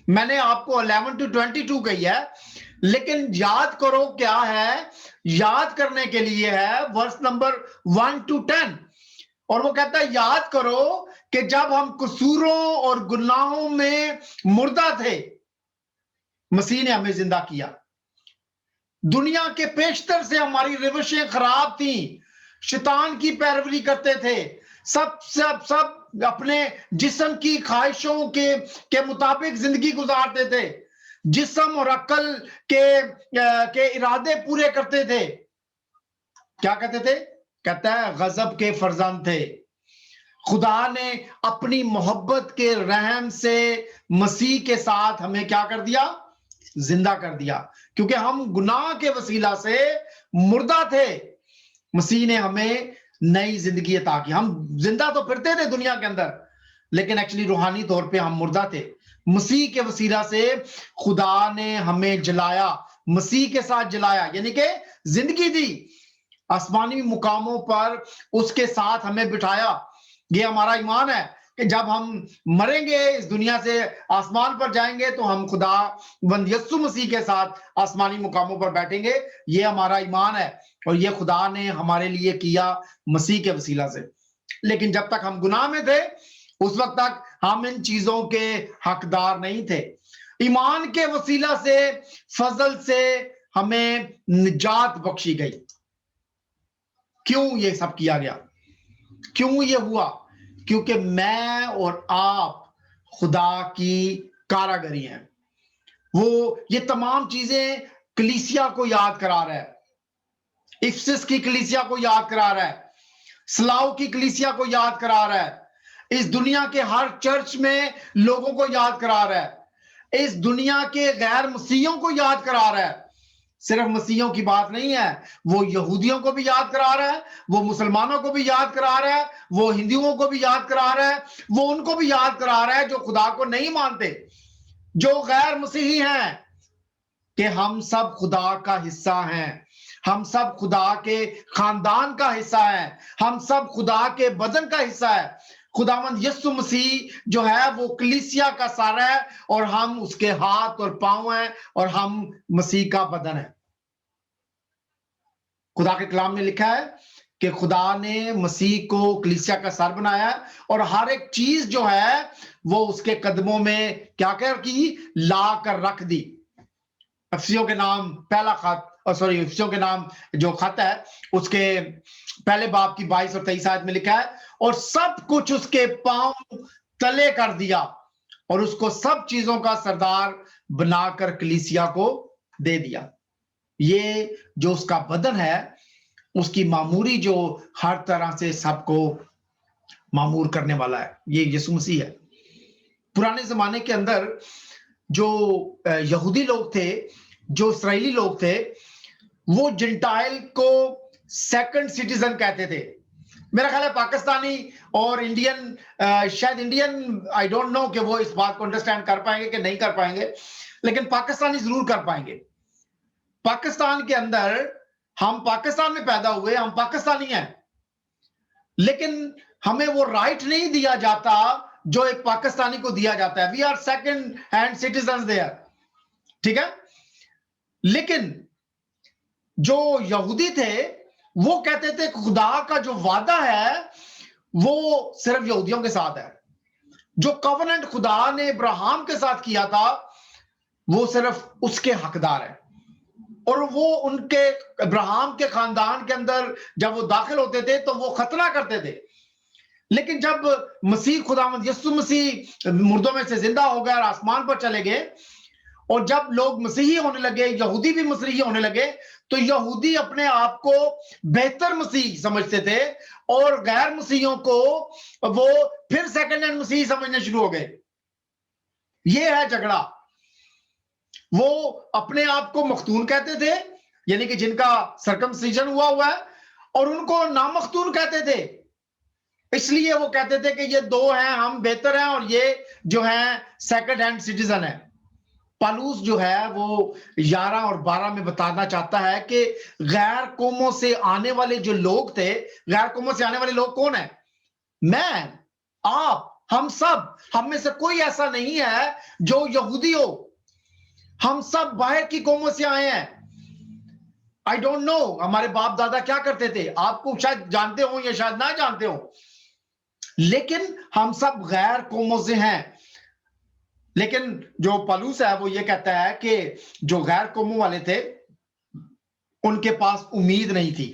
मैंने आपको 11 to 22 कही है, लेकिन याद करो क्या है? याद करने के लिए है वर्स नंबर 1 to 10। और वो कहता है याद करो कि जब हम कसूरों और गुनाहों में मुर्दा थे, मसीह ने हमें जिंदा किया। दुनिया के पेशतर से हमारी रविशें खराब थी, शैतान की पैरवी करते थे, सब अपने जिस्म की ख्वाहिशों के मुताबिक जिंदगी गुजारते थे, जिस्म और अक्ल के इरादे पूरे करते थे। क्या कहते थे? कहता है गजब के फरजंद थे। खुदा ने अपनी मोहब्बत के रहम से मसीह के साथ हमें क्या कर दिया? जिंदा कर दिया। क्योंकि हम गुनाह के वसीला से मुर्दा थे, मसीह ने हमें नई जिंदगी अता की। हम जिंदा तो फिरते थे दुनिया के अंदर, लेकिन एक्चुअली रूहानी तौर पे हम मुर्दा थे। मसीह के वसीला से खुदा ने हमें जलाया, मसीह के साथ जलाया, यानी कि जिंदगी दी, आसमानी मुकामों पर उसके साथ हमें बिठाया। ये हमारा ईमान है कि जब हम मरेंगे, इस दुनिया से आसमान पर जाएंगे, तो हम खुदावंद यीशु मसीह के साथ आसमानी मुकामों पर बैठेंगे। ये हमारा ईमान है और ये खुदा ने हमारे लिए किया मसीह के वसीला से। लेकिन जब तक हम गुनाह में थे, उस वक्त तक हम इन चीजों के हकदार नहीं थे। ईमान के वसीला से, फजल से हमें निजात बख्शी गई। क्यों ये सब किया गया? क्यों ये हुआ? क्योंकि मैं और आप खुदा की कारागरी हैं। वो ये तमाम चीजें कलीसिया को याद करा रहा है, इफिसस की कलीसिया को याद करा रहा है, सलाव की कलीसिया को याद करा रहा है, इस दुनिया के हर चर्च में लोगों को याद करा रहा है, इस दुनिया के गैर मसीहियों को याद करा रहा है। सिर्फ मसीहियों की बात नहीं है, वो यहूदियों को भी याद करा रहा है, वो मुसलमानों को भी याद करा रहा है, वो हिंदुओं को भी याद करा रहा है, वो उनको भी याद करा रहा है जो खुदा को नहीं मानते, जो गैर मसीही हैं, कि हम सब खुदा का हिस्सा हैं, हम सब खुदा के खानदान का हिस्सा हैं, हम सब खुदा के बदन का हिस्सा है। खुदावंद यीशु मसीह जो है वो कलीसिया का सारा है और हम उसके हाथ और पांव हैं और हम मसीह का बदन है। खुदा के कलाम में लिखा है कि खुदा ने मसीह को कलीसिया का सर बनाया और हर एक चीज जो है वो उसके कदमों में क्या कर की ला कर रख दी। इफिसियों के नाम पहला खत, इफिसियों के नाम जो खत है उसके पहले बाब की 22 और 23 आयत में लिखा है, और सब कुछ उसके पांव तले कर दिया और उसको सब चीजों का सरदार बनाकर कलीसिया को दे दिया। ये जो उसका बदन है, उसकी मामूरी जो हर तरह से सबको मामूर करने वाला है, ये यीशु मसीह है। पुराने जमाने के अंदर जो यहूदी लोग थे, जो इस्राएली लोग थे, वो जिंटाइल को सेकंड सिटीजन कहते थे। मेरा ख्याल है पाकिस्तानी और इंडियन, शायद इंडियन, आई डोंट नो कि वो इस बात को अंडरस्टैंड कर पाएंगे कि नहीं कर पाएंगे, लेकिन पाकिस्तानी जरूर कर पाएंगे। पाकिस्तान के अंदर, हम पाकिस्तान में पैदा हुए, हम पाकिस्तानी हैं, लेकिन हमें वो राइट नहीं दिया जाता जो एक पाकिस्तानी को दिया जाता है। We are second hand citizen there, ठीक है। लेकिन जो यहूदी थे वो कहते थे खुदा का जो वादा है वो सिर्फ यहूदियों के साथ है। जो कवनेंट खुदा ने इब्राहिम के साथ किया था वो सिर्फ उसके हकदार है, और वो उनके इब्राहिम के खानदान के अंदर जब वो दाखिल होते थे तो वो खतना करते थे। लेकिन जब मसीह खुदावंद यीशु मसीह मुर्दों में से जिंदा हो गए और आसमान पर चले गए, और जब लोग मसीही होने लगे, यहूदी भी मसीही होने लगे, तो यहूदी अपने आप को बेहतर मसीह समझते थे और गैर मसीहियों को वो फिर सेकंड हैंड मसीह समझने शुरू हो गए। ये है झगड़ा। वो अपने आप को मख्तून कहते थे, यानी कि जिनका सर्कमसिजन हुआ है, और उनको नामख्तून कहते थे। इसलिए वो कहते थे कि ये दो हैं, हम बेहतर हैं, और ये जो है सेकंड हैंड सिटीजन है। पालूस जो है वो 11 और 12 में बताना चाहता है कि गैर कौमों से आने वाले जो लोग थे, गैर कौमों से आने वाले लोग कौन है? मैं, आप, हम सब, हम में से कोई ऐसा नहीं है जो यहूदी हो। हम सब बाहर की कौमों से आए हैं। आई डोंट नो हमारे बाप दादा क्या करते थे, आपको शायद जानते हो या शायद ना जानते हो, लेकिन हम सब गैर कौमों से हैं। लेकिन जो पलूस है वो ये कहता है कि जो गैर कौमों वाले थे उनके पास उम्मीद नहीं थी।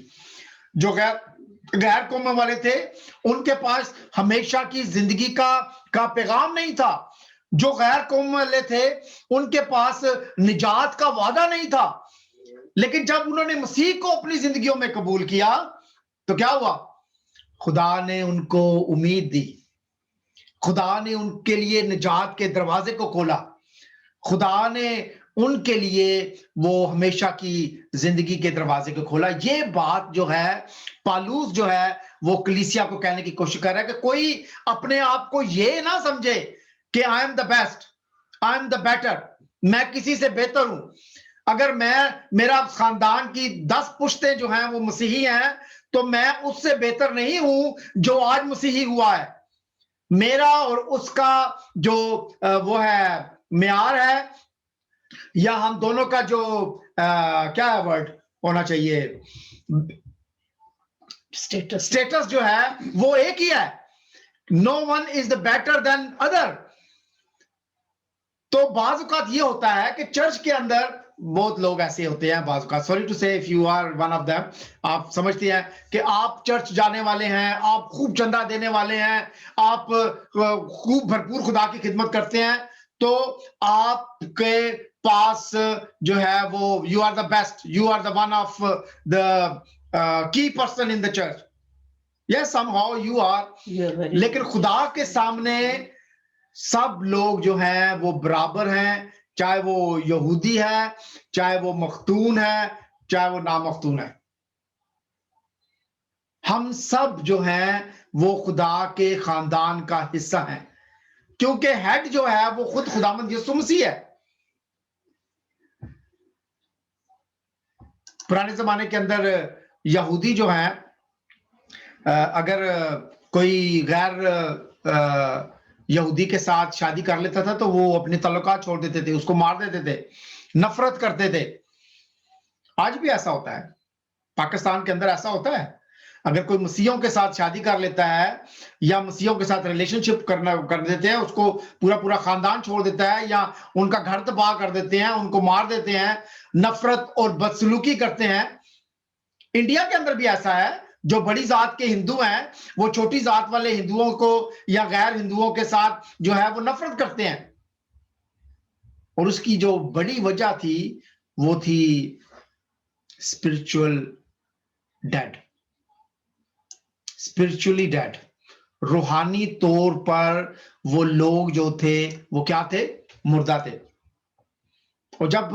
जो गैर कौमों वाले थे उनके पास हमेशा की जिंदगी का पैगाम नहीं था। जो गैर कौम वाले थे उनके पास निजात का वादा नहीं था। लेकिन जब उन्होंने मसीह को अपनी जिंदगियों में कबूल किया तो क्या हुआ? खुदा ने उनको उम्मीद दी, खुदा ने उनके लिए निजात के दरवाजे को खोला, खुदा ने उनके लिए वो हमेशा की जिंदगी के दरवाजे को खोला। ये बात जो है पालूस जो है वो कलीसिया को कहने की कोशिश कर रहा है कि कोई अपने आप को ये ना समझे कि I am the best, I am the better, मैं किसी से बेहतर हूं। अगर मेरा खानदान की 10 पुश्तें जो हैं वो मसीही हैं, तो मैं उससे बेहतर नहीं हूं जो आज मसीही हुआ है। मेरा और उसका जो वो है म्यार है, या हम दोनों का जो क्या है वर्ड होना चाहिए, स्टेटस जो है वो एक ही है। No one is the better than other. तो बाज़ औक़ात ये होता है कि चर्च के अंदर बहुत लोग ऐसे होते हैं, बाज़ औक़ात, sorry to say if you are one of them, आप समझते हैं कि आप चर्च जाने वाले हैं, आप खूब चंदा देने वाले हैं, आप खूब भरपूर खुदा की खिदमत करते हैं, तो आपके पास जो है वो you are the best, you are the one of the key person in the church. Yes, somehow you are. लेकिन खुदा के सामने सब लोग जो हैं वो बराबर हैं, चाहे वो यहूदी है, चाहे वो मख्तून है, चाहे वो नामख्तून है। हम सब जो हैं वो खुदा के खानदान का हिस्सा हैं, क्योंकि हेड जो है वो खुद खुदावंद यीशु मसीह है। पुराने जमाने के अंदर यहूदी जो हैं, अगर कोई गैर यहूदी के साथ शादी कर लेता था तो वो अपने तल्लुकात छोड़ देते थे, उसको मार देते थे, नफरत करते थे। आज भी ऐसा होता है, पाकिस्तान के अंदर ऐसा होता है। अगर कोई मसीहों के साथ शादी कर लेता है या मसीहों के साथ रिलेशनशिप कर देते हैं, उसको पूरा खानदान छोड़ देता है, या उनका घर तबाह कर देते हैं, उनको मार देते हैं, नफरत और बदसलूकी करते हैं। इंडिया के अंदर भी ऐसा है, जो बड़ी जात के हिंदू हैं वो छोटी जात वाले हिंदुओं को या गैर हिंदुओं के साथ जो है वो नफरत करते हैं। और उसकी जो बड़ी वजह थी वो थी स्पिरिचुअल डेड, स्पिरिचुअली डेड। रूहानी तौर पर वो लोग जो थे वो क्या थे? मुर्दा थे। और जब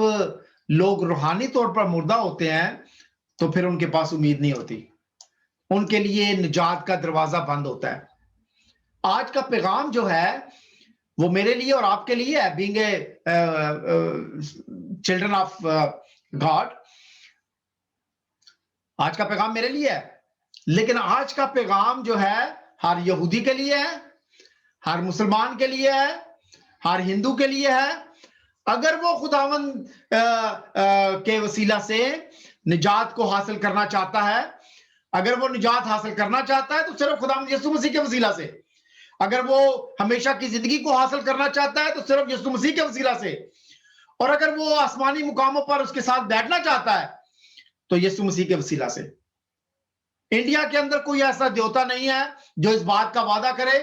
लोग रूहानी तौर पर मुर्दा होते हैं तो फिर उनके पास उम्मीद नहीं होती, उनके लिए निजात का दरवाजा बंद होता है। आज का पैगाम जो है वो मेरे लिए और आपके लिए है, being a children of God. आज का पैगाम मेरे लिए है, लेकिन आज का पैगाम जो है हर यहूदी के लिए है, हर मुसलमान के लिए है, हर हिंदू के लिए है। अगर वो खुदावंद के वसीला से निजात को हासिल करना चाहता है, अगर वो निजात हासिल करना चाहता है तो सिर्फ खुदावंद यीशु मसीह के वसीला से। अगर वो हमेशा की जिंदगी को हासिल करना चाहता है तो सिर्फ यीशु मसीह के वसीला से। और अगर वो आसमानी मुकामों पर उसके साथ बैठना चाहता है तो यीशु मसीह के वसीला से। इंडिया के अंदर कोई ऐसा देवता नहीं है जो इस बात का वादा करे,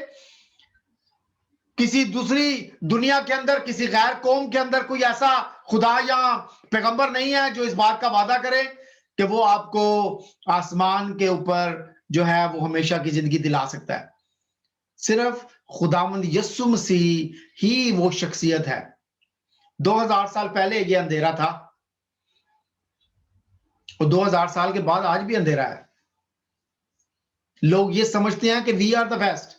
किसी दूसरी दुनिया के अंदर, किसी गैर कौम के अंदर कोई ऐसा खुदा या पैगंबर नहीं है जो इस बात का वादा करे कि वो आपको आसमान के ऊपर जो है वो हमेशा की जिंदगी दिला सकता है। सिर्फ खुदावंद यीशु मसीह ही वो शख्सियत है। 2000 साल पहले ये अंधेरा था और 2000 साल के बाद आज भी अंधेरा है। लोग ये समझते हैं कि वी आर द बेस्ट,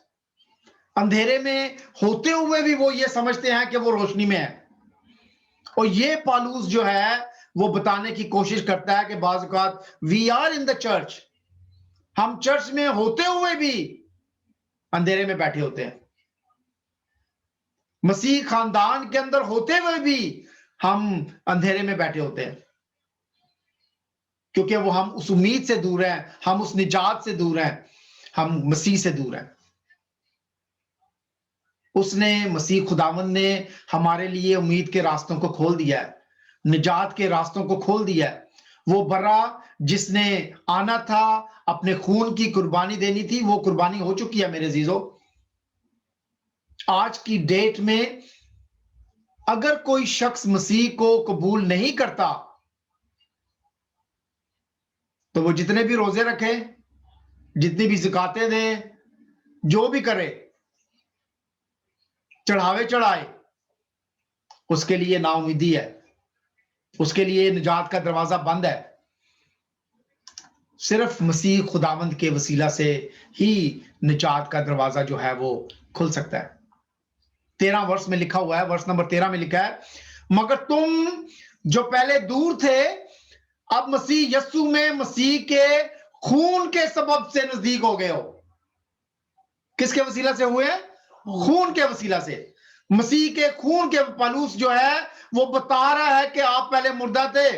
अंधेरे में होते हुए भी वो ये समझते हैं कि वो रोशनी में है। और ये पौलुस जो है वो बताने की कोशिश करता है कि बाज़ औक़ात we are in the church, हम चर्च में होते हुए भी अंधेरे में बैठे होते हैं। मसीह खानदान के अंदर होते हुए भी हम अंधेरे में बैठे होते हैं, क्योंकि वो हम उस उम्मीद से दूर हैं, हम उस निजात से दूर हैं, हम मसीह से दूर हैं। उसने, मसीह खुदावंद ने हमारे लिए उम्मीद के रास्तों को खोल दिया है, निजात के रास्तों को खोल दिया है। वो बर्रा जिसने आना था, अपने खून की कुर्बानी देनी थी, वो कुर्बानी हो चुकी है मेरे अजीजों। आज की डेट में अगर कोई शख्स मसीह को कबूल नहीं करता तो वो जितने भी रोजे रखे, जितनी भी ज़कातें दे, जो भी करे, चढ़ावे चढ़ाए, उसके लिए नाउमीदी है, उसके लिए निजात का दरवाजा बंद है। सिर्फ मसीह खुदावंद के वसीला से ही निजात का दरवाजा जो है वो खुल सकता है। 13 वर्ष में लिखा हुआ है, वर्ष नंबर 13 में लिखा है, मगर तुम जो पहले दूर थे अब मसीह यस्सु में मसीह के खून के सबब से नजदीक हो गए हो। किसके वसीला से हुए? खून के वसीला से, मसीह के खून के। पौलुस जो है वो बता रहा है कि आप पहले मुर्दा थे,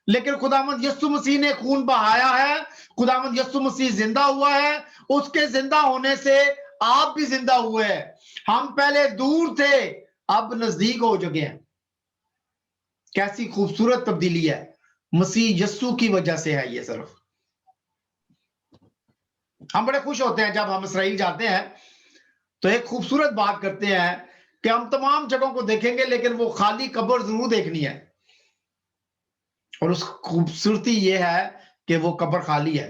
लेकिन खुदावंद यस्सु मसीह ने खून बहाया है, खुदावंद यस्सु मसीह जिंदा हुआ है, उसके जिंदा होने से आप भी जिंदा हुए हैं। हम पहले दूर थे अब नजदीक हो चुके हैं। कैसी खूबसूरत तब्दीली है, मसीह यस्सु की वजह से है ये। सिर्फ हम बड़े खुश होते हैं जब हम इसराइल जाते हैं तो एक खूबसूरत बात करते हैं कि हम तमाम जगहों को देखेंगे लेकिन वो खाली कब्र जरूर देखनी है, और उस खूबसूरती ये है कि वो कब्र खाली है।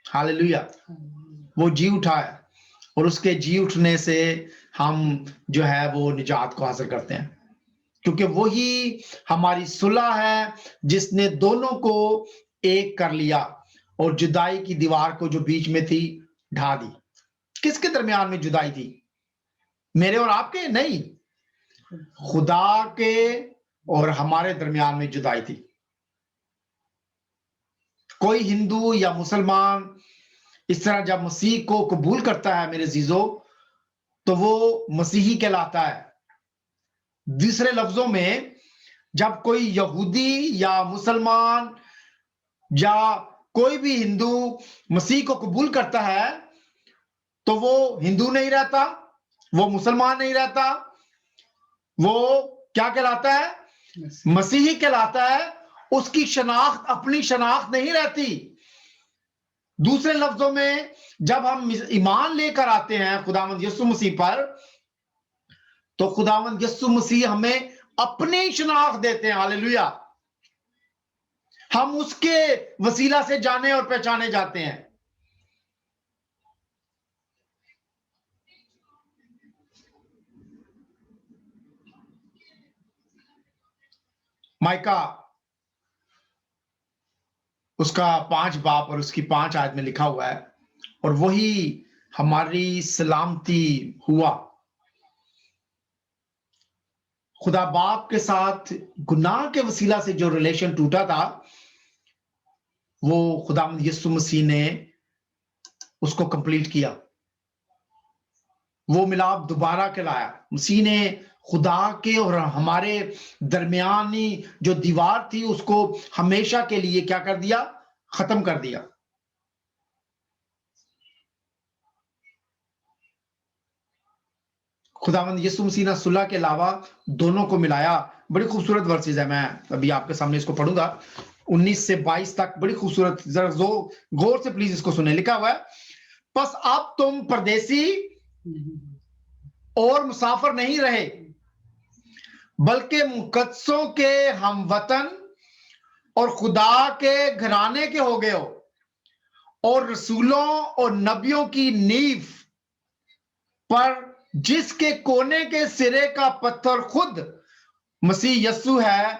हालेलुया, वो जी उठा है, और उसके जी उठने से हम जो है वो निजात को हासिल करते हैं, क्योंकि वही हमारी सुलह है जिसने दोनों को एक कर लिया और जुदाई की दीवार को जो बीच में थी ढा दी। किसके दरमियान में जुदाई थी? मेरे और आपके नहीं, खुदा के और हमारे दरमियान में जुदाई थी। कोई हिंदू या मुसलमान इस तरह जब मसीह को कबूल करता है मेरे जीजो, तो वो मसीही कहलाता है। दूसरे लफ्जों में, जब कोई यहूदी या मुसलमान या कोई भी हिंदू मसीह को कबूल करता है तो वो हिंदू नहीं रहता, वो मुसलमान नहीं रहता, वो क्या कहलाता है? मसीही कहलाता है। उसकी शनाख्त अपनी शनाख्त नहीं रहती। दूसरे लफ्जों में, जब हम ईमान लेकर आते हैं खुदावंद यीशु मसीह पर, तो खुदावंद यीशु मसीह हमें अपनी शनाख्त देते हैं। हालेलुया, हम उसके वसीला से जाने और पहचाने जाते हैं। माइका उसका 5 बाप और उसकी 5 आयत में लिखा हुआ है, और वही हमारी सलामती हुआ। खुदा बाप के साथ गुनाह के वसीला से जो रिलेशन टूटा था, वो खुदावंद यीशु मसीह ने उसको कंप्लीट किया। वो मिलाप दोबारा कहलाया। मसीह ने खुदा के और हमारे दरमियानी जो दीवार थी उसको हमेशा के लिए क्या कर दिया? खत्म कर दिया। खुदावंद यीशु मसीह ने सुलह के अलावा दोनों को मिलाया। बड़ी खूबसूरत वर्सेस है, मैं अभी आपके सामने इसको पढ़ूंगा 19 से 22 तक। बड़ी खूबसूरत, जरा गौर से प्लीज इसको सुने। लिखा हुआ है, बस अब तुम परदेसी और मुसाफिर नहीं रहे, बल्कि मुकद्दसों के हमवतन और खुदा के घराने के हो गए हो, और रसूलों और नबियों की नींव पर, जिसके कोने के सिरे का पत्थर खुद मसीह यस्सु है,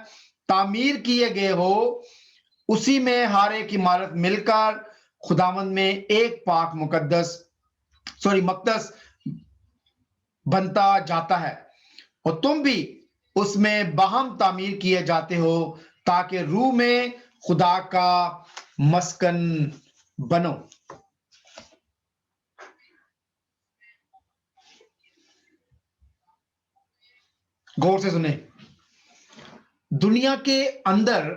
तामीर किए गए हो। उसी में हर एक इमारत मिलकर खुदावंद में एक पाक मकदस बनता जाता है, और तुम भी उसमें बाहम तामीर किए जाते हो, ताकि रूह में खुदा का मस्कन बनो। गौर से सुने, दुनिया के अंदर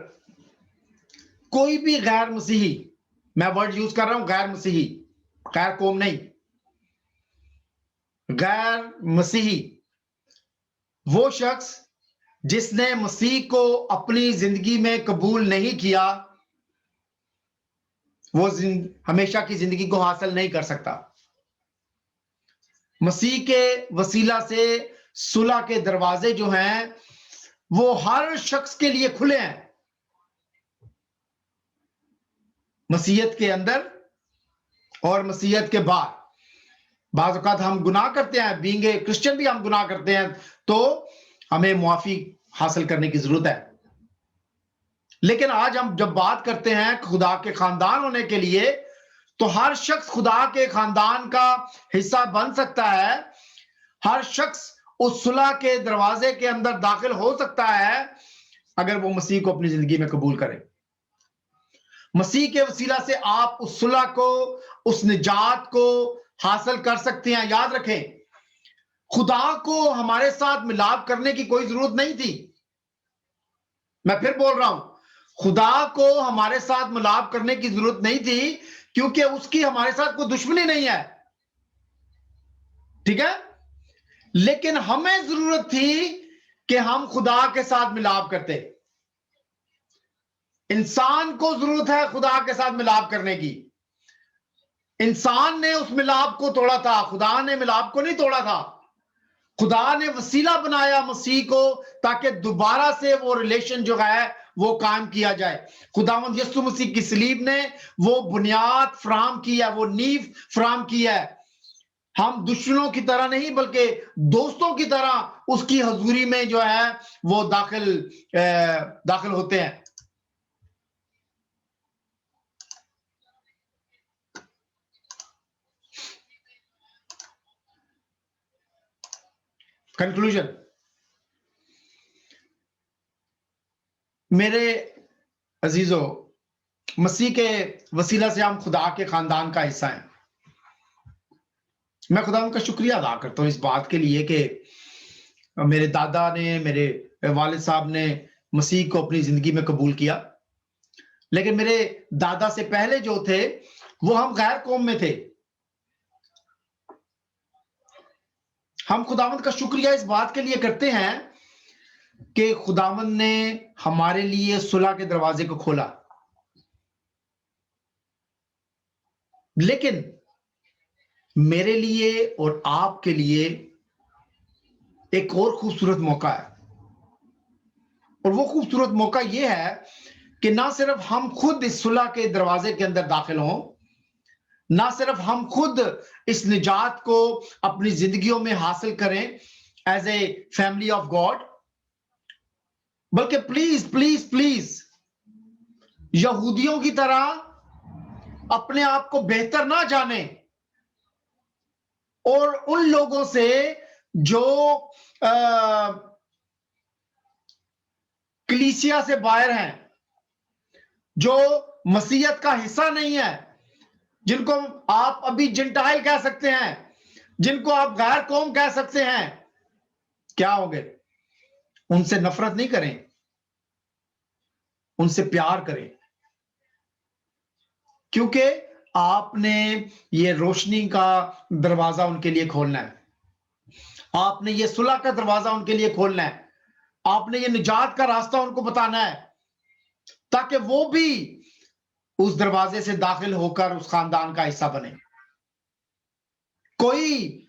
कोई भी गैर मसीही, मैं वर्ड यूज कर रहा हूं गैर मसीही, गैर कौम नहीं, गैर मसीही वो शख्स जिसने मसीह को अपनी जिंदगी में कबूल नहीं किया, वो हमेशा की जिंदगी को हासिल नहीं कर सकता। मसीह के वसीला से सुलह के दरवाजे जो हैं वो हर शख्स के लिए खुले हैं, मसीहत के अंदर और मसीहत के बाहर। बाज़ औक़ात हम गुनाह करते हैं, बीइंग ए क्रिश्चियन भी हम गुनाह करते हैं, तो हमें मुआफी हासिल करने की जरूरत है। लेकिन आज हम जब बात करते हैं खुदा के खानदान होने के लिए, तो हर शख्स खुदा के खानदान का हिस्सा बन सकता है। हर शख्स उस सुलह के दरवाजे के अंदर दाखिल हो सकता है अगर वो मसीह को अपनी जिंदगी में कबूल करे। मसीह के वसीला से आप उस सुलह को, उस निजात को हासिल कर सकते हैं। याद रखें, खुदा को हमारे साथ मिलाप करने की कोई जरूरत नहीं थी। मैं फिर बोल रहा हूं, खुदा को हमारे साथ मिलाप करने की जरूरत नहीं थी, क्योंकि उसकी हमारे साथ कोई दुश्मनी नहीं है, ठीक है। लेकिन हमें जरूरत थी कि हम खुदा के साथ मिलाप करते। इंसान को जरूरत है खुदा के साथ मिलाप करने की। इंसान ने उस मिलाप को तोड़ा था, खुदा ने मिलाप को नहीं तोड़ा था। खुदा ने वसीला बनाया मसीह को, ताकि दोबारा से वो रिलेशन जो है वो कायम किया जाए। खुदावंद यीशु मसीह की सलीब ने वो बुनियाद फराहम की है, वो नींव फराहम की है। हम दुश्मनों की तरह नहीं बल्कि दोस्तों की तरह उसकी हजूरी में जो है वो दाखिल होते हैं। कंक्लूजन, मेरे अजीजों, मसीह के वसीला से हम खुदा के खानदान का हिस्सा हैं। मैं खुदा का शुक्रिया अदा करता हूं इस बात के लिए कि मेरे दादा ने, मेरे वालिद साहब ने मसीह को अपनी जिंदगी में कबूल किया। लेकिन मेरे दादा से पहले जो थे वो हम गैर कौम में थे। हम खुदावंद का शुक्रिया इस बात के लिए करते हैं कि खुदावंद ने हमारे लिए सुलह के दरवाजे को खोला। लेकिन मेरे लिए और आपके लिए एक और खूबसूरत मौका है, और वो खूबसूरत मौका यह है कि ना सिर्फ हम खुद इस सुलह के दरवाजे के अंदर दाखिल हों, ना सिर्फ हम खुद इस निजात को अपनी जिंदगियों में हासिल करें as a family of God, बल्कि प्लीज प्लीज प्लीज यहूदियों की तरह अपने आप को बेहतर ना जाने और उन लोगों से जो कलीसिया से बाहर हैं, जो मसीहत का हिस्सा नहीं है, जिनको आप अभी जिंटाइल कह सकते हैं, जिनको आप गैर कौम कह सकते हैं, क्या होंगे? उनसे नफरत नहीं करें, उनसे प्यार करें, क्योंकि आपने ये रोशनी का दरवाजा उनके लिए खोलना है। आपने ये सुलह का दरवाजा उनके लिए खोलना है। आपने ये निजात का रास्ता उनको बताना है, ताकि वो भी उस दरवाजे से दाखिल होकर उस खानदान का हिस्सा बने। कोई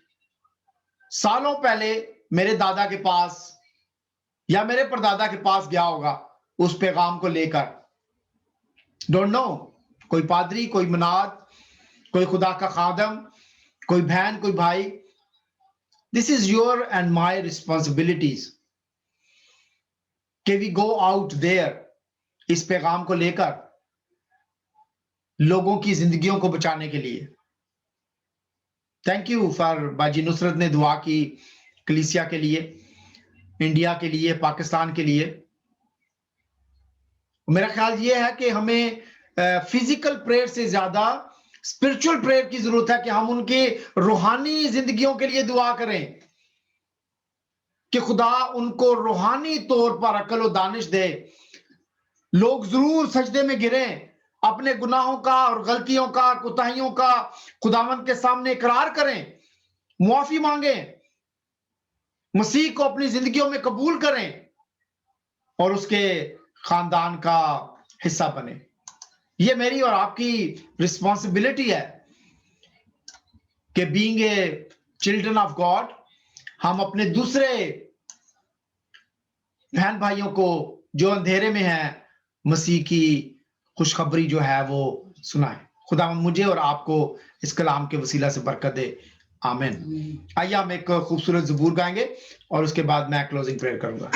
सालों पहले मेरे दादा के पास या मेरे परदादा के पास गया होगा उस पैगाम को लेकर। डोंट नो, कोई पादरी, कोई मुनाद, कोई खुदा का खादम, कोई बहन, कोई भाई। This is your and my responsibilities कि वी गो आउट देयर इस पैगाम को लेकर लोगों की जिंदगियों को बचाने के लिए। थैंक यू फॉर बाजी नुसरत ने दुआ की कलीसिया के लिए, इंडिया के लिए, पाकिस्तान के लिए। मेरा ख्याल यह है कि हमें फिजिकल प्रेयर से ज्यादा स्पिरिचुअल प्रेयर की जरूरत है कि हम उनके रूहानी जिंदगियों के लिए दुआ करें कि खुदा उनको रूहानी तौर पर अकल और दानिश दे। लोग जरूर सजदे में गिरें, अपने गुनाहों का और गलतियों का, कोताहियों का खुदावंद के सामने इकरार करें, मुआफी मांगें, मसीह को अपनी जिंदगियों में कबूल करें और उसके खानदान का हिस्सा बने। ये मेरी और आपकी रिस्पॉन्सिबिलिटी है कि being a children of God हम अपने दूसरे बहन भाइयों को जो अंधेरे में हैं मसीह की खुशखबरी जो है वो सुनाएं। खुदा मुझे और आपको इस कलाम के वसीला से बरकत दे। आमीन। आइए हम एक खूबसूरत ज़बूर गाएंगे और उसके बाद मैं क्लोजिंग प्रेयर करूंगा।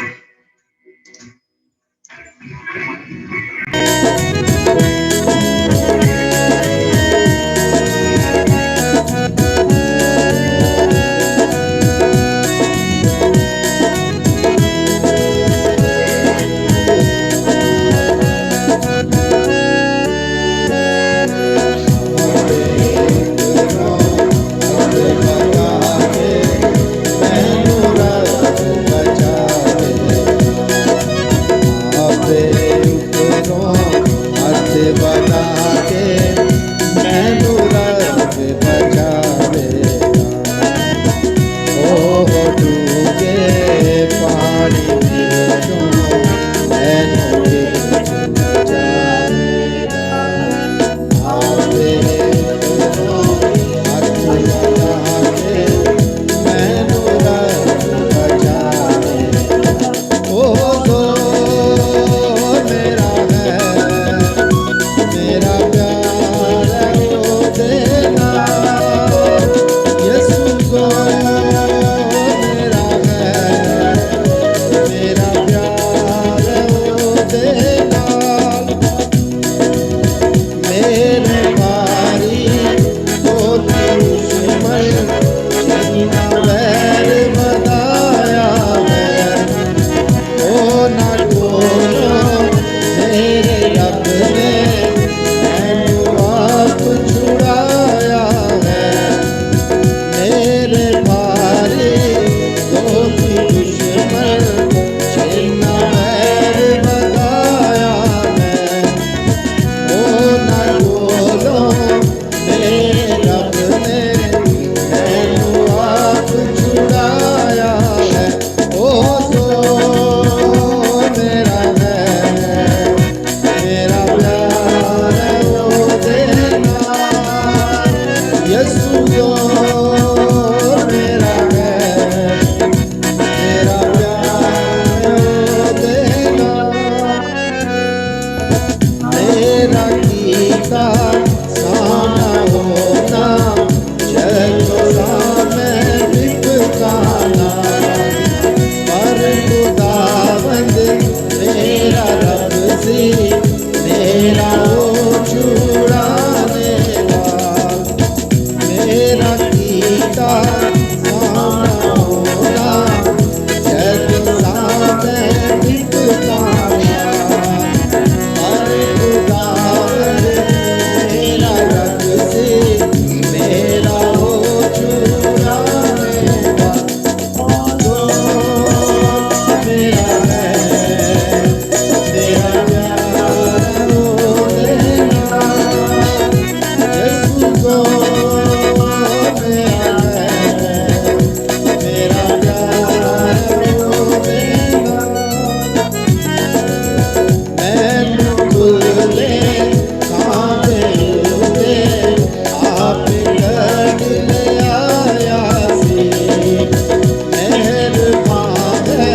मेरा वो छुड़ाने वाला, मेरा कीता सामना होना, जैसे सामने दिखता अरे खुदावन मेरा रब से मेरा वो छुड़ाने वाला, मेरा है तेरा प्यार वो देना, यीशु को मेरा है मेरा प्यार वो देना, मैं खुले कांटे उठे आप कट ले आया सी, मेहरबान है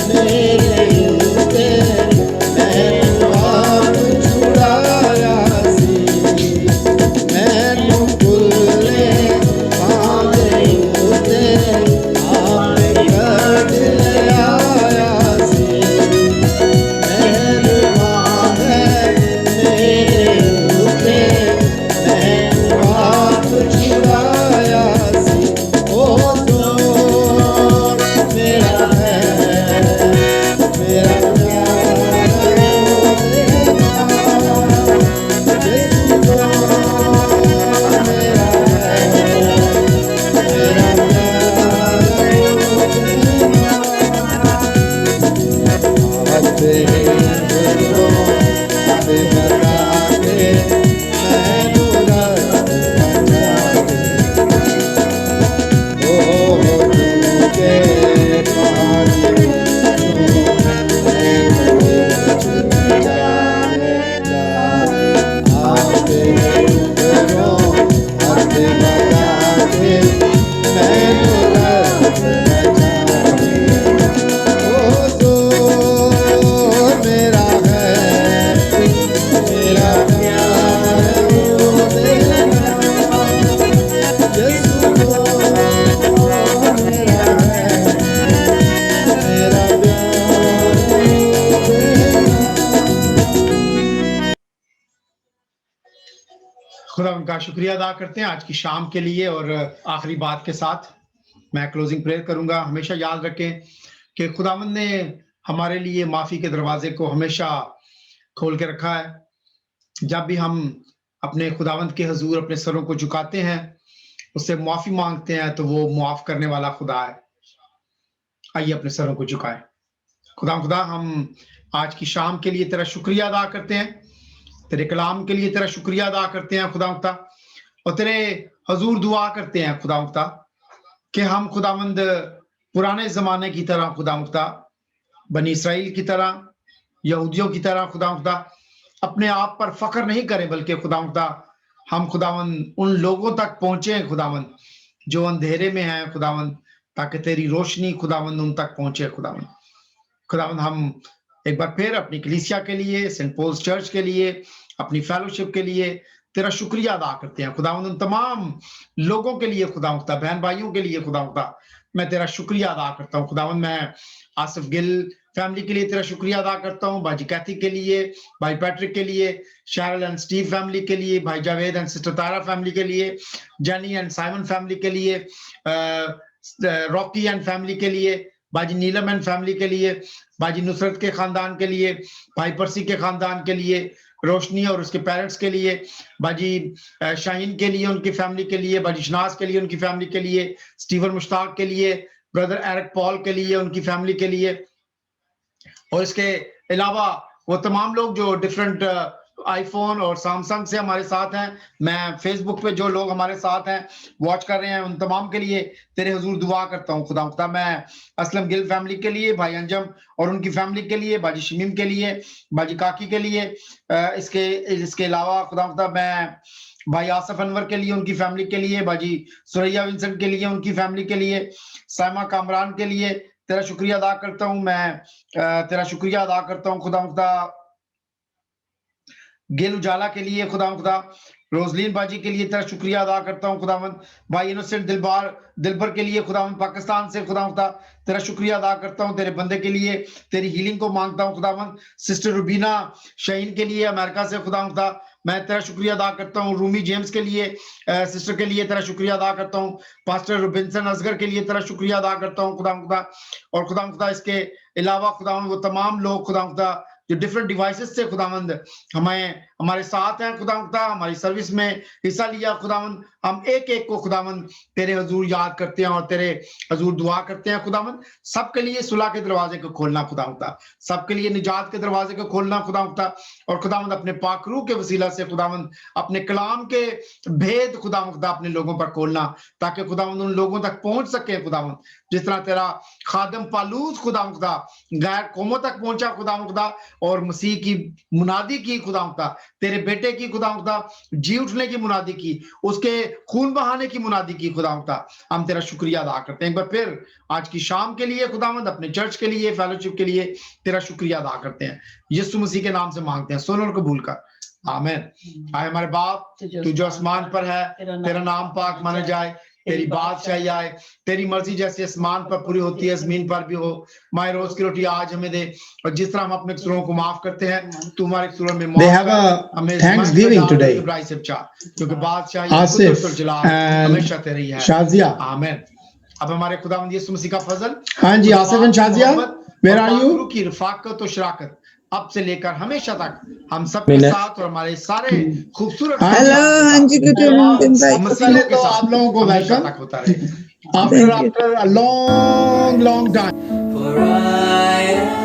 मेरे उते मैनू आप छुड़ाया सी, मैनू खुले कांटे उते आप कट ले आया सी, मेहरबान है मेरे उते मैनू आप छुड़ाया सी, ओ तो मेरा है मेरा प्यार वो देना, यीशु को मेरा है मेरा प्यार वो देना, आते हिंदुओं आते बता के मैनू रब बचा के, ओ तू के पानी आते हिंदुओं आते बता के मैनू रब बचा के, ओ तो मेरा है मेरा प्यार वो देना, यीशु को मेरा है मेरा प्यार वो देना। खुदा उनका शुक्रिया अदा करते हैं आज की शाम के लिए। और आखिरी बात के साथ मैं क्लोजिंग प्रेयर करूंगा। हमेशा याद रखें कि खुदावंद ने हमारे लिए माफी के दरवाजे को हमेशा खोल के रखा है। जब भी हम अपने खुदावंद के हजूर अपने सरों को झुकाते हैं, उससे माफी मांगते हैं, तो वो मुआफ करने वाला खुदा है। आइए अपने सरों को झुकाएं। खुदा हम आज की शाम के लिए तेरा शुक्रिया अदा करते हैं, तेरे कलाम के लिए तेरा शुक्रिया अदा करते हैं खुदा, और तेरे हजूर दुआ करते हैं खुदा कि हम खुदावंद पुराने जमाने की तरह खुदा बनी इसराइल की तरह, यहूदियों की तरह खुदा अपने आप पर फख्र नहीं करें, बल्कि खुदा हम खुदावंद उन लोगों तक पहुंचे खुदावंद जो अंधेरे में हैं खुदावंद, ताकि तेरी रोशनी खुदावंद उन तक पहुंचे खुदावंद हम एक बार फिर अपनी कलीसिया के लिए, सेंट पॉल्स चर्च के लिए, अपनी फेलोशिप के लिए तेरा शुक्रिया अदा करते हैं खुदावंद। उन तमाम लोगों के लिए खुदा, बहन भाइयों के लिए खुदा मैं तेरा शुक्रिया अदा करता हूँ खुदावंद। मैं आसिफ गिल फैमिली के लिए तेरा शुक्रिया अदा करता हूँ, बाजी कैथी के लिए, भाई पैट्रिक के लिए, शैरल एंड स्टीव फैमिली के लिए, भाई Javed and sister Tara family के लिए, जेनी एंड साइमन फैमिली के लिए, रॉकी एंड फैमिली के लिए, बाजी नीलम एंड फैमिली के लिए, बाजी नुसरत के खानदान के लिए, भाई परसी के खानदान के लिए, रोशनी और उसके पेरेंट्स के लिए, बाजी शाहीन के लिए, उनकी फैमिली के लिए, बाजी शनाज के लिए, उनकी फैमिली के लिए, स्टीवन मुश्ताक के लिए, ब्रदर एरिक पॉल के लिए, उनकी फैमिली के लिए, और इसके अलावा वो तमाम लोग जो डिफरेंट आईफोन और सैमसंग से हमारे साथ हैं। मैं फेसबुक पे जो लोग हमारे साथ हैं, वॉच कर रहे हैं, उन तमाम के लिए तेरे हुजूर दुआ करता हूँ खुदा। मैं असलम गिल फैमिली के लिए, भाई अंजम और उनकी फैमिली के लिए, बाजी शमीम के लिए, बाजी काकी के लिए, इसके अलावा खुदा मैं भाई आसफ अनवर के लिए, उनकी फैमिली के लिए, बाजी सुरैया विंसेंट के लिए, उनकी फैमिली के लिए, साइमा कामरान के लिए तेरा शुक्रिया अदा करता हूँ। मैं तेरा शुक्रिया अदा करता हूँ खुदा। गेल उजाला के लिए खुदा, रोजलीन बाजी के लिए तेरा शुक्रिया अदा करता हूँ खुदावंद। भाई इनोसेंट दिलबर के लिए खुदावंद, पाकिस्तान से खुदावंद तेरा शुक्रिया अदा करता हूँ। तेरे बंदे के लिए तेरी हीलिंग को मांगता हूँ खुदावंद। सिस्टर रुबीना शाहीन के लिए अमेरिका से खुदावंद मैं तेरा शुक्रिया अदा करता हूँ। रूमी जेम्स के लिए सिस्टर के लिए तेरा शुक्रिया अदा करता हूँ। पास्टर रुबिन्सन असगर के लिए तेरा शुक्रिया अदा करता हूँ खुदा। और खुदा इसके अलावा खुदावंद वो तमाम लोग खुदा जो डिफरेंट डिवाइसेस से खुदावंद हमारे साथ हैं खुदा, हमारी सर्विस में हिस्सा लिया खुदावंद। हम एक एक को खुदावंद तेरे हजूर याद करते हैं और तेरे हजूर दुआ करते हैं खुदावंद। सबके लिए सुलह के दरवाजे को खोलना खुदा, सबके लिए निजात के दरवाजे को खोलना खुदा। और खुदावंद अपने पाकरू के वसीला से खुदावंद अपने कलाम के भेद खुदा अपने लोगों पर खोलना, ताकि खुदावंद उन लोगों तक पहुंच सके खुदावंद। जिस तरह तेरा खादम पालूस खुदा गैर कौमों तक पहुंचा खुदा और मसीह की मुनादी की खुदा, तेरे बेटे की खुदा जी उठने की मुनादी की, उसके खून बहाने की मुनादी की खुदा। हम तेरा शुक्रिया अदा करते हैं एक बार फिर आज की शाम के लिए खुदावंद, अपने चर्च के लिए, फेलोशिप के लिए तेरा शुक्रिया अदा करते हैं। यीशु मसीह के नाम से मांगते हैं, सुन और कबूल कर, आमीन। आए हमारे बाप तू जो आसमान पर है, तेरा नाम पाक माना जाए, तेरी बादशाही आए, तेरी मर्जी जैसे आसमान पर पूरी होती है जमीन पर भी हो। माए रोज की रोटी आज हमें दे, और जिस तरह हम अपने कसूरों को माफ करते हैं तू हमारे कसूरों में माफ कर। हमें Thanksgiving today. क्योंकि बादशाही हमेशा तेरी है। शाजिया, आमीन। अब हमारे खुदावंद यीशु मसीह का फजल, हाँ जी, Asif and Shazia, where are you? की रफाकत और शराकत अब से लेकर हमेशा तक हम सब के साथ और हमारे सारे खूबसूरत हेलो, हाँ जी, गुड इवनिंग भाई। मसीह के साथ आप लोगों को हमेशा वेलकम तक होता रहे। after a long time. For I am